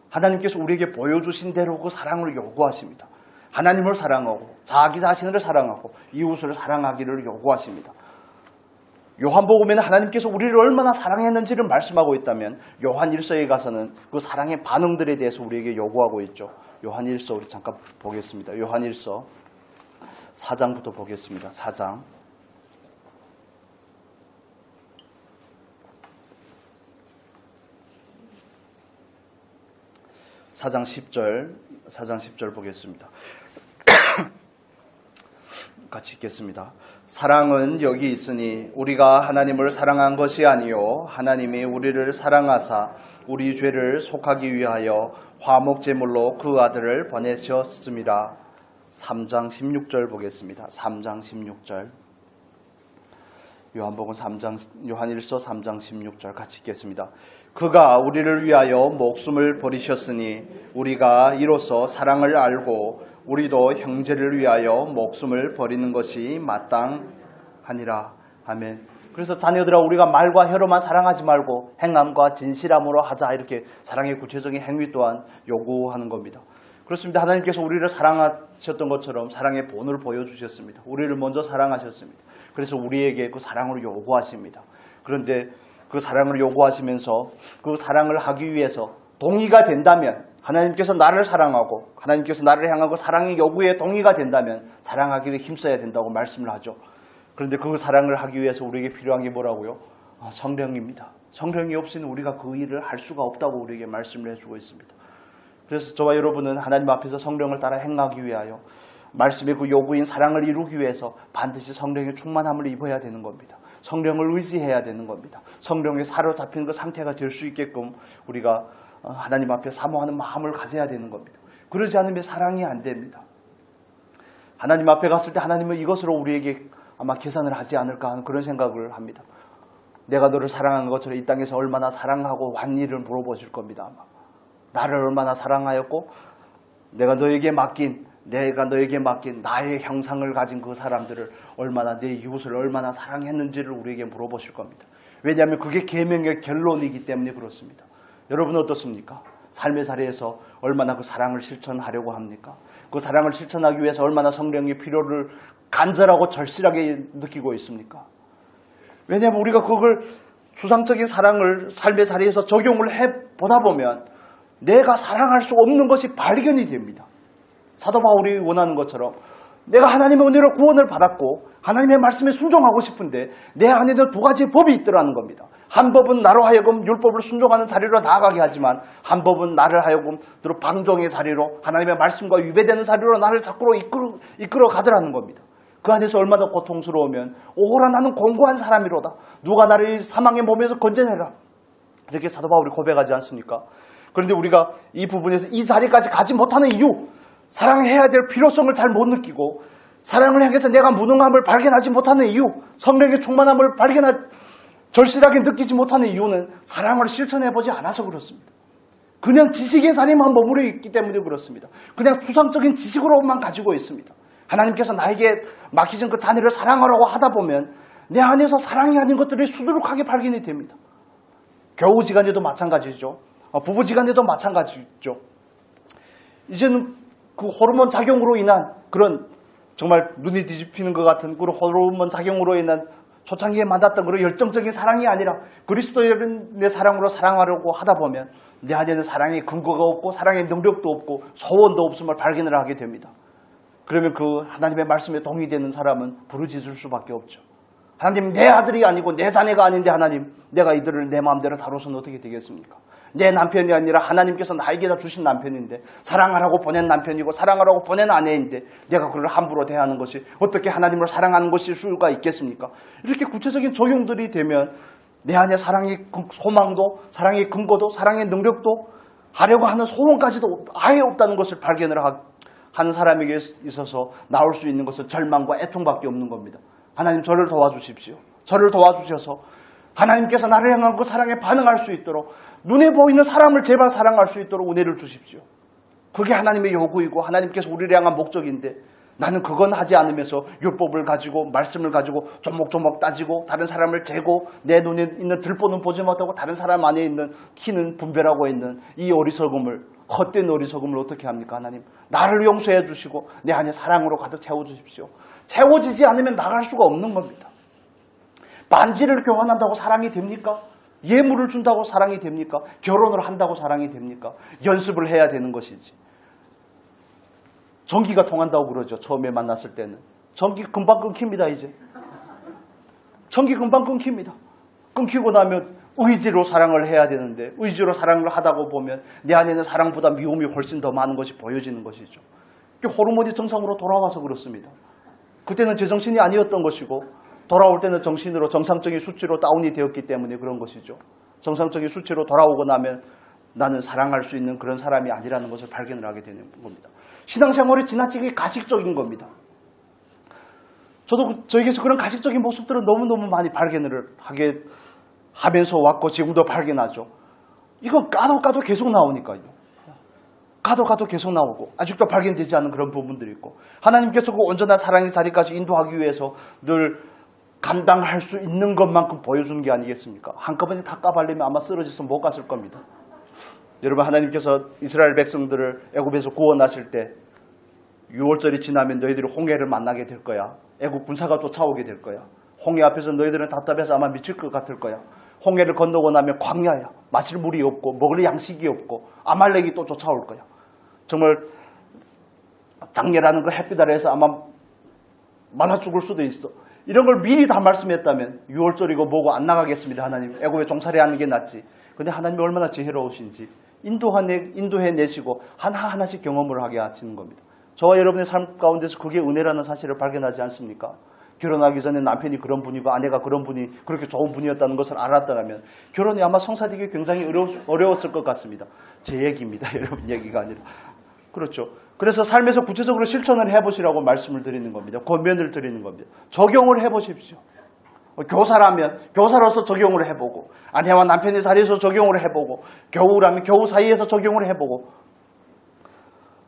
하나님께서 우리에게 보여주신 대로 그 사랑을 요구하십니다. 하나님을 사랑하고 자기 자신을 사랑하고 이웃을 사랑하기를 요구하십니다. 요한복음에는 하나님께서 우리를 얼마나 사랑했는지를 말씀하고 있다면 요한 1서에 가서는 그 사랑의 반응들에 대해서 우리에게 요구하고 있죠. 요한 1서 우리 잠깐 보겠습니다. 요한 1서 4장부터 보겠습니다. 4장 10절 보겠습니다. 같이 읽겠습니다. 사랑은 여기 있으니 우리가 하나님을 사랑한 것이 아니요 하나님이 우리를 사랑하사 우리 죄를 속하기 위하여 화목제물로 그 아들을 보내셨습니다. 3장 16절 보겠습니다. 3장 16절 요한 1서 3장 16절 같이 읽겠습니다. 그가 우리를 위하여 목숨을 버리셨으니 우리가 이로써 사랑을 알고 우리도 형제를 위하여 목숨을 버리는 것이 마땅하니라. 아멘. 그래서 자녀들아 우리가 말과 혀로만 사랑하지 말고 행함과 진실함으로 하자 이렇게 사랑의 구체적인 행위 또한 요구하는 겁니다. 그렇습니다. 하나님께서 우리를 사랑하셨던 것처럼 사랑의 본을 보여주셨습니다. 우리를 먼저 사랑하셨습니다. 그래서 우리에게 그 사랑을 요구하십니다. 그런데 그 사랑을 요구하시면서 그 사랑을 하기 위해서 동의가 된다면 하나님께서 나를 사랑하고 하나님께서 나를 향하고 사랑의 요구에 동의가 된다면 사랑하기를 힘써야 된다고 말씀을 하죠. 그런데 그 사랑을 하기 위해서 우리에게 필요한 게 뭐라고요? 성령입니다. 성령이 없이는 우리가 그 일을 할 수가 없다고 우리에게 말씀을 해주고 있습니다. 그래서 저와 여러분은 하나님 앞에서 성령을 따라 행하기 위하여 말씀의 그 요구인 사랑을 이루기 위해서 반드시 성령의 충만함을 입어야 되는 겁니다. 성령을 의지해야 되는 겁니다. 성령에 사로잡힌 그 상태가 될 수 있게끔 우리가 하나님 앞에 사모하는 마음을 가져야 되는 겁니다. 그러지 않으면 사랑이 안 됩니다. 하나님 앞에 갔을 때 하나님은 이것으로 우리에게 아마 계산을 하지 않을까 하는 그런 생각을 합니다. 내가 너를 사랑한 것처럼 이 땅에서 얼마나 사랑하고 왔니를 물어보실 겁니다. 아마. 나를 얼마나 사랑하였고 내가 너에게 맡긴 나의 형상을 가진 그 사람들을 얼마나, 내 이웃을 얼마나 사랑했는지를 우리에게 물어보실 겁니다. 왜냐하면 그게 계명의 결론이기 때문에 그렇습니다. 여러분 어떻습니까? 삶의 자리에서 얼마나 그 사랑을 실천하려고 합니까? 그 사랑을 실천하기 위해서 얼마나 성령의 필요를 간절하고 절실하게 느끼고 있습니까? 왜냐하면 우리가 그걸 추상적인 사랑을 삶의 자리에서 적용을 해보다 보면 내가 사랑할 수 없는 것이 발견이 됩니다. 사도 바울이 원하는 것처럼 내가 하나님의 은혜로 구원을 받았고 하나님의 말씀에 순종하고 싶은데 내 안에는 두 가지 법이 있더라는 겁니다. 한 법은 나로 하여금 율법을 순종하는 자리로 나아가게 하지만 한 법은 나를 하여금 방종의 자리로, 하나님의 말씀과 위배되는 자리로 나를 자꾸로 이끌어 가더라는 겁니다. 그 안에서 얼마나 고통스러우면 오호라 나는 공고한 사람이로다. 누가 나를 사망의 몸에서 건져내라. 이렇게 사도 바울이 고백하지 않습니까? 그런데 우리가 이 부분에서 이 자리까지 가지 못하는 이유, 사랑해야 될 필요성을 잘 못 느끼고 사랑을 향해서 내가 무능함을 발견하지 못하는 이유, 성령의 충만함을 절실하게 느끼지 못하는 이유는 사랑을 실천해보지 않아서 그렇습니다. 그냥 지식의 자리만 머무르 있기 때문에 그렇습니다. 그냥 추상적인 지식으로만 가지고 있습니다. 하나님께서 나에게 맡기신 그 자녀를 사랑하라고 하다 보면 내 안에서 사랑이 아닌 것들이 수두룩하게 발견이 됩니다. 교우지간에도 마찬가지죠. 부부지간에도 마찬가지죠. 이제는 그 호르몬 작용으로 인한 그런 정말 눈이 뒤집히는 것 같은 그런 호르몬 작용으로 인한 초창기에 만났던 그런 열정적인 사랑이 아니라 그리스도의 사랑으로 사랑하려고 하다 보면 내 안에는 사랑의 근거가 없고 사랑의 능력도 없고 소원도 없음을 발견을 하게 됩니다. 그러면 그 하나님의 말씀에 동의되는 사람은 부르짖을 수밖에 없죠. 하나님, 내 아들이 아니고 내 자녀가 아닌데 하나님, 내가 이들을 내 마음대로 다뤄서는 어떻게 되겠습니까? 내 남편이 아니라 하나님께서 나에게 다 주신 남편인데, 사랑하라고 보낸 남편이고 사랑하라고 보낸 아내인데 내가 그를 함부로 대하는 것이 어떻게 하나님을 사랑하는 것일 수가 있겠습니까? 이렇게 구체적인 적용들이 되면 내 안에 사랑의 소망도, 사랑의 근거도, 사랑의 능력도, 하려고 하는 소원까지도 아예 없다는 것을 발견을 하는 사람에게 있어서 나올 수 있는 것은 절망과 애통밖에 없는 겁니다. 하나님, 저를 도와주십시오. 저를 도와주셔서 하나님께서 나를 향한 그 사랑에 반응할 수 있도록, 눈에 보이는 사람을 제발 사랑할 수 있도록 은혜를 주십시오. 그게 하나님의 요구이고 하나님께서 우리를 향한 목적인데, 나는 그건 하지 않으면서 율법을 가지고 말씀을 가지고 조목조목 따지고 다른 사람을 재고 내 눈에 있는 들보는 보지 못하고 다른 사람 안에 있는 키는 분별하고 있는 이 어리석음을, 헛된 어리석음을 어떻게 합니까? 하나님, 나를 용서해 주시고 내 안에 사랑으로 가득 채워주십시오. 채워지지 않으면 나갈 수가 없는 겁니다. 반지를 교환한다고 사랑이 됩니까? 예물을 준다고 사랑이 됩니까? 결혼을 한다고 사랑이 됩니까? 연습을 해야 되는 것이지. 전기가 통한다고 그러죠. 처음에 만났을 때는. 전기 금방 끊깁니다. 이제. 전기 금방 끊깁니다. 끊기고 나면 의지로 사랑을 해야 되는데, 의지로 사랑을 하다고 보면 내 안에는 사랑보다 미움이 훨씬 더 많은 것이 보여지는 것이죠. 호르몬이 정상으로 돌아와서 그렇습니다. 그때는 제정신이 아니었던 것이고 돌아올 때는 정신으로 정상적인 수치로 다운이 되었기 때문에 그런 것이죠. 정상적인 수치로 돌아오고 나면 나는 사랑할 수 있는 그런 사람이 아니라는 것을 발견을 하게 되는 겁니다. 신앙생활이 지나치게 가식적인 겁니다. 저도 저에게서 그런 가식적인 모습들은 너무너무 많이 발견을 하게 하면서 왔고 지금도 발견하죠. 이건 까도 계속 나오니까요. 가도 계속 나오고 아직도 발견되지 않은 그런 부분들이 있고, 하나님께서 그 온전한 사랑의 자리까지 인도하기 위해서 늘 감당할 수 있는 것만큼 보여주는 게 아니겠습니까? 한꺼번에 다 까발리면 아마 쓰러져서 못 갔을 겁니다. 여러분, 하나님께서 이스라엘 백성들을 애굽에서 구원하실 때 6월절이 지나면 너희들이 홍해를 만나게 될 거야. 애굽 군사가 쫓아오게 될 거야. 홍해 앞에서 너희들은 답답해서 아마 미칠 것 같을 거야. 홍해를 건너고 나면 광야야. 마실 물이 없고 먹을 양식이 없고 아말렉이 또 쫓아올 거야. 정말 장례라는 걸 햇빛 아래에서 아마 말라 죽을 수도 있어. 이런 걸 미리 다 말씀했다면 6월절이고 뭐고 안 나가겠습니다. 하나님, 애굽에 종살이 하는 게 낫지. 근데 하나님이 얼마나 지혜로우신지 인도해내시고 하나하나씩 경험을 하게 하시는 겁니다. 저와 여러분의 삶 가운데서 그게 은혜라는 사실을 발견하지 않습니까? 결혼하기 전에 남편이 그런 분이고 아내가 그런 분이 그렇게 좋은 분이었다는 것을 알았다면 결혼이 아마 성사되기 굉장히 어려웠을 것 같습니다. 제 얘기입니다. 여러분 얘기가 아니라. 그렇죠. 그래서 삶에서 구체적으로 실천을 해보시라고 말씀을 드리는 겁니다. 권면을 드리는 겁니다. 적용을 해보십시오. 교사라면 교사로서 적용을 해보고, 아내와 남편의 자리에서 적용을 해보고, 교우라면 교우 사이에서 적용을 해보고,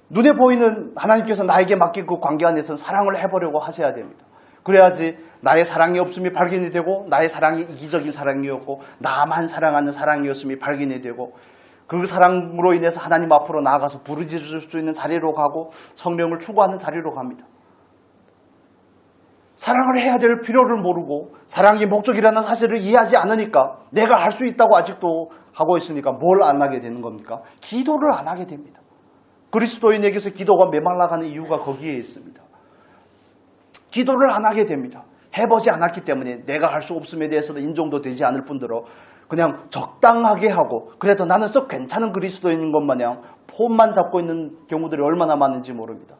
눈에 보이는 하나님께서 나에게 맡긴 그 관계 안에서는 사랑을 해보려고 하셔야 됩니다. 그래야지 나의 사랑이 없음이 발견이 되고, 나의 사랑이 이기적인 사랑이었고 나만 사랑하는 사랑이었음이 발견이 되고, 그 사랑으로 인해서 하나님 앞으로 나아가서 부르짖을 수 있는 자리로 가고 성령을 추구하는 자리로 갑니다. 사랑을 해야 될 필요를 모르고 사랑이 목적이라는 사실을 이해하지 않으니까 내가 할 수 있다고 아직도 하고 있으니까 뭘 안 하게 되는 겁니까? 기도를 안 하게 됩니다. 그리스도인에게서 기도가 메말라가는 이유가 거기에 있습니다. 기도를 안 하게 됩니다. 해보지 않았기 때문에 내가 할 수 없음에 대해서도 인정도 되지 않을 뿐더러 그냥 적당하게 하고 그래도 나는 썩 괜찮은 그리스도인인 것 마냥 폼만 잡고 있는 경우들이 얼마나 많은지 모릅니다.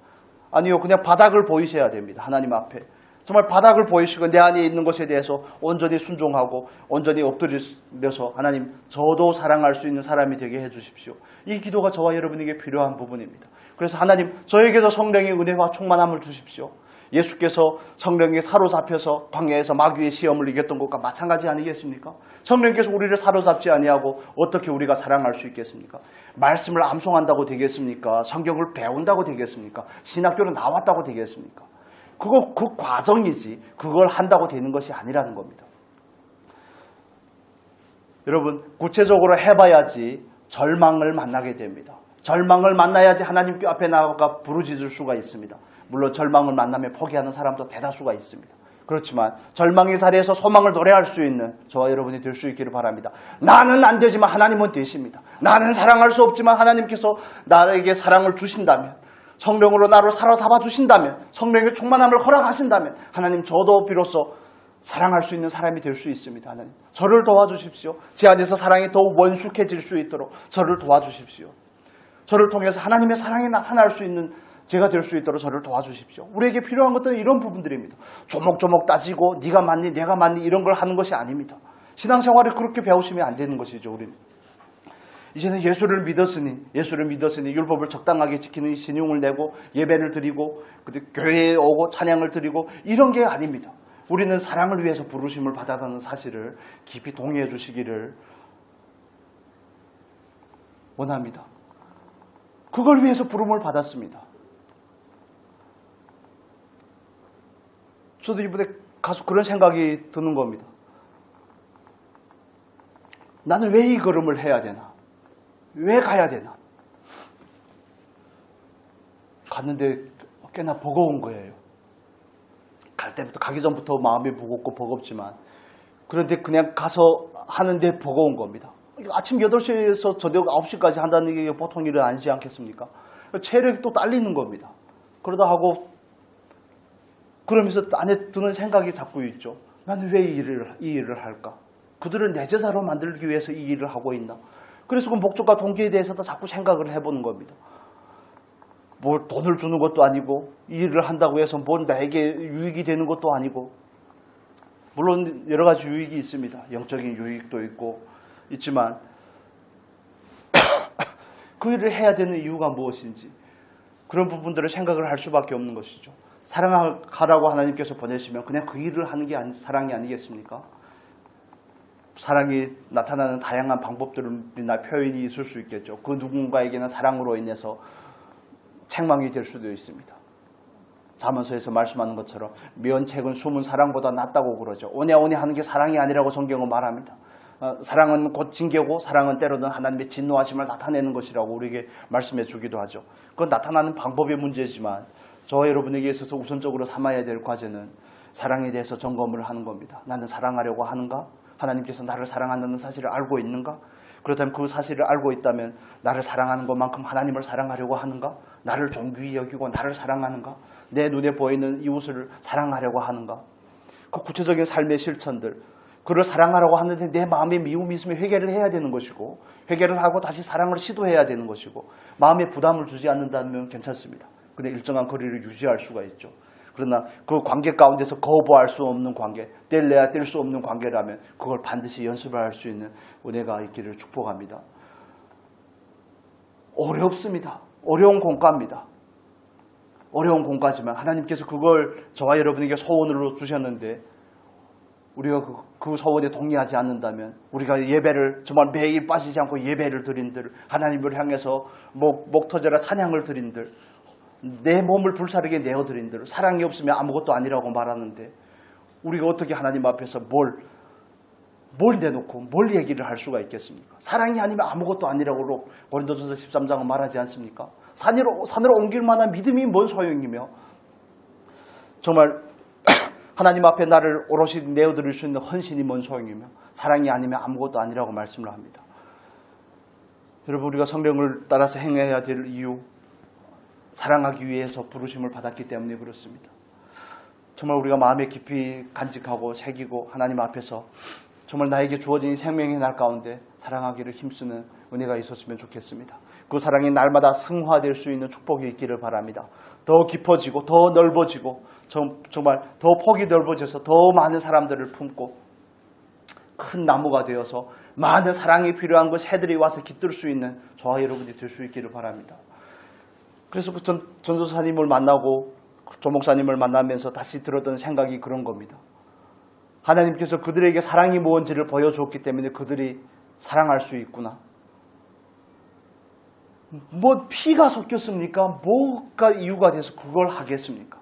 아니요, 그냥 바닥을 보이셔야 됩니다. 하나님 앞에. 정말 바닥을 보이시고 내 안에 있는 것에 대해서 온전히 순종하고 온전히 엎드려서 하나님 저도 사랑할 수 있는 사람이 되게 해주십시오. 이 기도가 저와 여러분에게 필요한 부분입니다. 그래서 하나님 저에게도 성령의 은혜와 충만함을 주십시오. 예수께서 성령에 사로잡혀서 광야에서 마귀의 시험을 이겼던 것과 마찬가지 아니겠습니까? 성령께서 우리를 사로잡지 아니하고 어떻게 우리가 사랑할 수 있겠습니까? 말씀을 암송한다고 되겠습니까? 성경을 배운다고 되겠습니까? 신학교를 나왔다고 되겠습니까? 그 과정이지 그걸 한다고 되는 것이 아니라는 겁니다. 여러분 구체적으로 해봐야지 절망을 만나게 됩니다. 절망을 만나야지 하나님 앞에 나아가 부르짖을 수가 있습니다. 물론 절망을 만나면 포기하는 사람도 대다수가 있습니다. 그렇지만 절망의 자리에서 소망을 노래할 수 있는 저와 여러분이 될 수 있기를 바랍니다. 나는 안 되지만 하나님은 되십니다. 나는 사랑할 수 없지만 하나님께서 나에게 사랑을 주신다면, 성령으로 나를 사로잡아 주신다면, 성령의 충만함을 허락하신다면 하나님 저도 비로소 사랑할 수 있는 사람이 될 수 있습니다. 하나님 저를 도와주십시오. 제 안에서 사랑이 더욱 원숙해질 수 있도록 저를 도와주십시오. 저를 통해서 하나님의 사랑이 나타날 수 있는 제가 될 수 있도록 저를 도와주십시오. 우리에게 필요한 것들은 이런 부분들입니다. 조목조목 따지고 네가 맞니 내가 맞니 이런 걸 하는 것이 아닙니다. 신앙생활을 그렇게 배우시면 안 되는 것이죠. 우리는 이제는 예수를 믿었으니 율법을 적당하게 지키는 신용을 내고 예배를 드리고 교회에 오고 찬양을 드리고 이런 게 아닙니다. 우리는 사랑을 위해서 부르심을 받았다는 사실을 깊이 동의해 주시기를 원합니다. 그걸 위해서 부름을 받았습니다. 저도 이번에 가서 그런 생각이 드는 겁니다. 나는 왜 이 걸음을 해야 되나? 왜 가야 되나? 갔는데 꽤나 버거운 거예요. 가기 전부터 마음이 무겁고 버겁지만 그런데 그냥 가서 하는데 버거운 겁니다. 아침 8시에서 저녁 9시까지 한다는 게 보통 일은 아니지 않겠습니까? 체력이 또 딸리는 겁니다. 그러다 하고 그러면서 안에 드는 생각이 자꾸 있죠. 나는 왜 이 일을 할까? 그들을 내 제자로 만들기 위해서 이 일을 하고 있나? 그래서 그 목적과 동기에 대해서도 자꾸 생각을 해보는 겁니다. 뭘 돈을 주는 것도 아니고 이 일을 한다고 해서 뭘 나에게 유익이 되는 것도 아니고 물론 여러 가지 유익이 있습니다. 영적인 유익도 있지만 그 일을 해야 되는 이유가 무엇인지 그런 부분들을 생각을 할 수밖에 없는 것이죠. 사랑하라고 하나님께서 보내시면 그냥 그 일을 하는 게 사랑이 아니겠습니까? 사랑이 나타나는 다양한 방법들이나 표현이 있을 수 있겠죠. 그 누군가에게는 사랑으로 인해서 책망이 될 수도 있습니다. 잠언서에서 말씀하는 것처럼 면책은 숨은 사랑보다 낫다고 그러죠. 오냐오냐 하는 게 사랑이 아니라고 성경은 말합니다. 사랑은 곧 징계고 사랑은 때로는 하나님의 진노하심을 나타내는 것이라고 우리에게 말씀해 주기도 하죠. 그건 나타나는 방법의 문제지만 저와 여러분에게 있어서 우선적으로 삼아야 될 과제는 사랑에 대해서 점검을 하는 겁니다. 나는 사랑하려고 하는가? 하나님께서 나를 사랑한다는 사실을 알고 있는가? 그렇다면 그 사실을 알고 있다면 나를 사랑하는 것만큼 하나님을 사랑하려고 하는가? 나를 존귀히 여기고 나를 사랑하는가? 내 눈에 보이는 이웃을 사랑하려고 하는가? 그 구체적인 삶의 실천들, 그를 사랑하려고 하는데 내 마음에 미움이 있으면 회개를 해야 되는 것이고 회개를 하고 다시 사랑을 시도해야 되는 것이고 마음에 부담을 주지 않는다면 괜찮습니다. 근데 일정한 거리를 유지할 수가 있죠. 그러나 그 관계 가운데서 거부할 수 없는 관계, 뗄래야 뗄 수 없는 관계라면 그걸 반드시 연습을 할 수 있는 은혜가 있기를 축복합니다. 어렵습니다. 어려운 공과입니다. 어려운 공과지만 하나님께서 그걸 저와 여러분에게 소원으로 주셨는데 우리가 그 소원에 동의하지 않는다면 우리가 예배를 정말 매일 빠지지 않고 예배를 드린들 하나님을 향해서 목 터져라 찬양을 드린들 내 몸을 불사르게 내어드린들 사랑이 없으면 아무것도 아니라고 말하는데 우리가 어떻게 하나님 앞에서 뭘 내놓고 뭘 얘기를 할 수가 있겠습니까? 사랑이 아니면 아무것도 아니라고 고린도전서 13장은 말하지 않습니까? 산으로 옮길 만한 믿음이 뭔 소용이며 정말 하나님 앞에 나를 오롯이 내어드릴 수 있는 헌신이 뭔 소용이며 사랑이 아니면 아무것도 아니라고 말씀을 합니다. 여러분 우리가 성령을 따라서 행해야 될 이유 사랑하기 위해서 부르심을 받았기 때문에 그렇습니다. 정말 우리가 마음에 깊이 간직하고 새기고 하나님 앞에서 정말 나에게 주어진 생명의 날 가운데 사랑하기를 힘쓰는 은혜가 있었으면 좋겠습니다. 그 사랑이 날마다 승화될 수 있는 축복이 있기를 바랍니다. 더 깊어지고 더 넓어지고 정말 더 폭이 넓어져서 더 많은 사람들을 품고 큰 나무가 되어서 많은 사랑이 필요한 그 새들이 와서 깃들 수 있는 저와 여러분이 될 수 있기를 바랍니다. 그래서 그 전도사님을 만나고 조 목사님을 만나면서 다시 들었던 생각이 그런 겁니다. 하나님께서 그들에게 사랑이 무언지를 보여줬기 때문에 그들이 사랑할 수 있구나. 뭐 피가 섞였습니까? 뭐가 이유가 돼서 그걸 하겠습니까?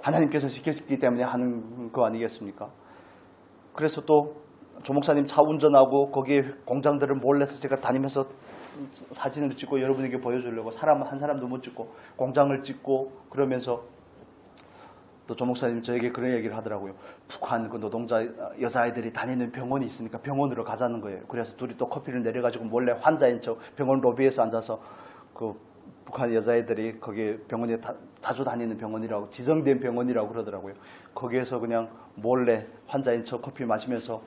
하나님께서 시켰기 때문에 하는 거 아니겠습니까? 그래서 또 조 목사님 차 운전하고 거기에 공장들을 몰래서 제가 다니면서 사진을 찍고 여러분에게 보여주려고 한 사람도 못 찍고 공장을 찍고 그러면서 또 조 목사님 저에게 그런 얘기를 하더라고요. 북한 그 노동자 여자아이들이 다니는 병원이 있으니까 병원으로 가자는 거예요. 그래서 둘이 또 커피를 내려가지고 몰래 환자인 척 병원 로비에서 앉아서 그 북한 여자애들이 거기 병원에 자주 다니는 병원이라고 지정된 병원이라고 그러더라고요. 거기에서 그냥 몰래 환자인 척 커피 마시면서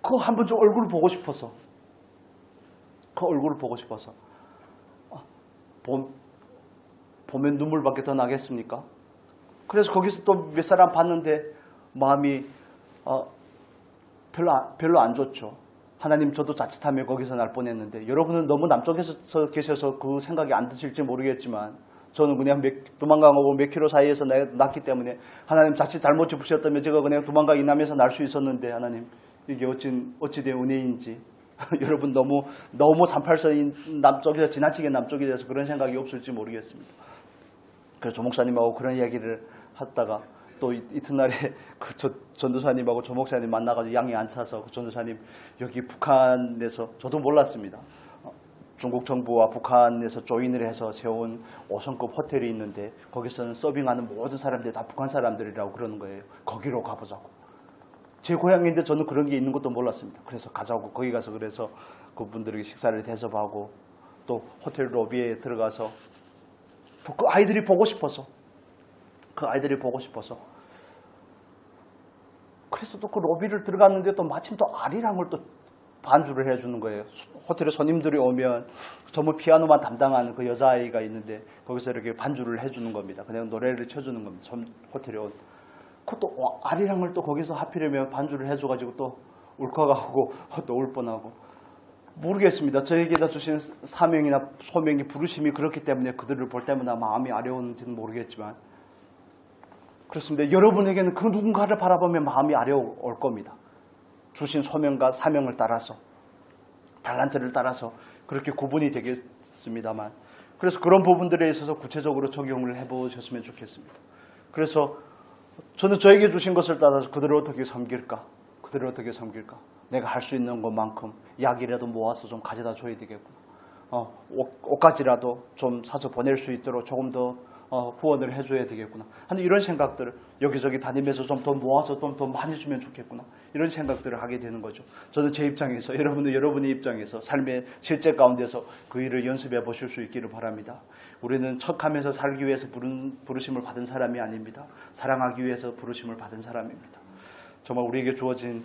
그거 한번 좀 얼굴을 보고 싶어서 보면 눈물밖에 더 나겠습니까? 그래서 거기서 또 몇 사람 봤는데 마음이 별로 안 좋죠. 하나님 저도 자칫하면 거기서 날 뻔했는데 여러분은 너무 남쪽에서 계셔서 그 생각이 안 드실지 모르겠지만 저는 그냥 도망가고 몇 킬로 사이에서 났기 때문에 하나님 자칫 잘못 짚으셨다면 제가 그냥 도망가 이남에서 날 수 있었는데 하나님 이게 어찌된 은혜인지 여러분 너무 38선인 남쪽에서 지나치게 남쪽에 대해서 그런 생각이 없을지 모르겠습니다. 그래서 조 목사님하고 그런 이야기를 하다가 또 이튿날에 그 전도사님하고 조 목사님 만나가지고 양이 안 차서 그 전도사님 여기 북한에서 저도 몰랐습니다. 중국 정부와 북한에서 조인을 해서 세운 5성급 호텔이 있는데 거기서는 서빙하는 모든 사람들이 다 북한 사람들이라고 그러는 거예요. 거기로 가보자고. 제 고향인데 저는 그런 게 있는 것도 몰랐습니다. 그래서 가자고 거기 가서 그래서 그분들에게 식사를 대접하고 또 호텔 로비에 들어가서 그 아이들이 보고 싶어서 그래서 또 그 로비를 들어갔는데 또 마침 또 아리랑을 또 반주를 해주는 거예요. 호텔에 손님들이 오면 전부 피아노만 담당하는 그 여자아이가 있는데 거기서 이렇게 반주를 해주는 겁니다. 그냥 노래를 쳐주는 겁니다. 호텔에 온. 그것도 아리랑을 또 거기서 하필이면 반주를 해줘가지고 또 울컥하고 또 울 뻔하고 모르겠습니다. 저에게다 주신 사명이나 소명이 부르심이 그렇기 때문에 그들을 볼 때마다 마음이 아려운지는 모르겠지만 그렇습니다. 여러분에게는 그 누군가를 바라보면 마음이 아려올 겁니다. 주신 소명과 사명을 따라서 달란트를 따라서 그렇게 구분이 되겠습니다만 그래서 그런 부분들에 있어서 구체적으로 적용을 해보셨으면 좋겠습니다. 그래서 저는 저에게 주신 것을 따라서 그들을 어떻게 섬길까? 내가 할 수 있는 것만큼 약이라도 모아서 좀 가져다 줘야 되겠구나. 옷가지라도 좀 사서 보낼 수 있도록 조금 더 후원을 해줘야 되겠구나 하는 이런 생각들을 여기저기 다니면서 좀 더 모아서 좀 더 많이 주면 좋겠구나 이런 생각들을 하게 되는 거죠. 저는 제 입장에서 여러분은 여러분의 입장에서 삶의 실제 가운데서 그 일을 연습해 보실 수 있기를 바랍니다. 우리는 척하면서 살기 위해서 부르심을 받은 사람이 아닙니다. 사랑하기 위해서 부르심을 받은 사람입니다. 정말 우리에게 주어진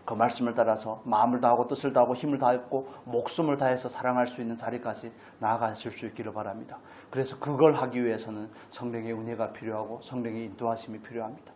그 말씀을 따라서 마음을 다하고 뜻을 다하고 힘을 다했고 목숨을 다해서 사랑할 수 있는 자리까지 나아가실 수 있기를 바랍니다. 그래서 그걸 하기 위해서는 성령의 은혜가 필요하고 성령의 인도하심이 필요합니다.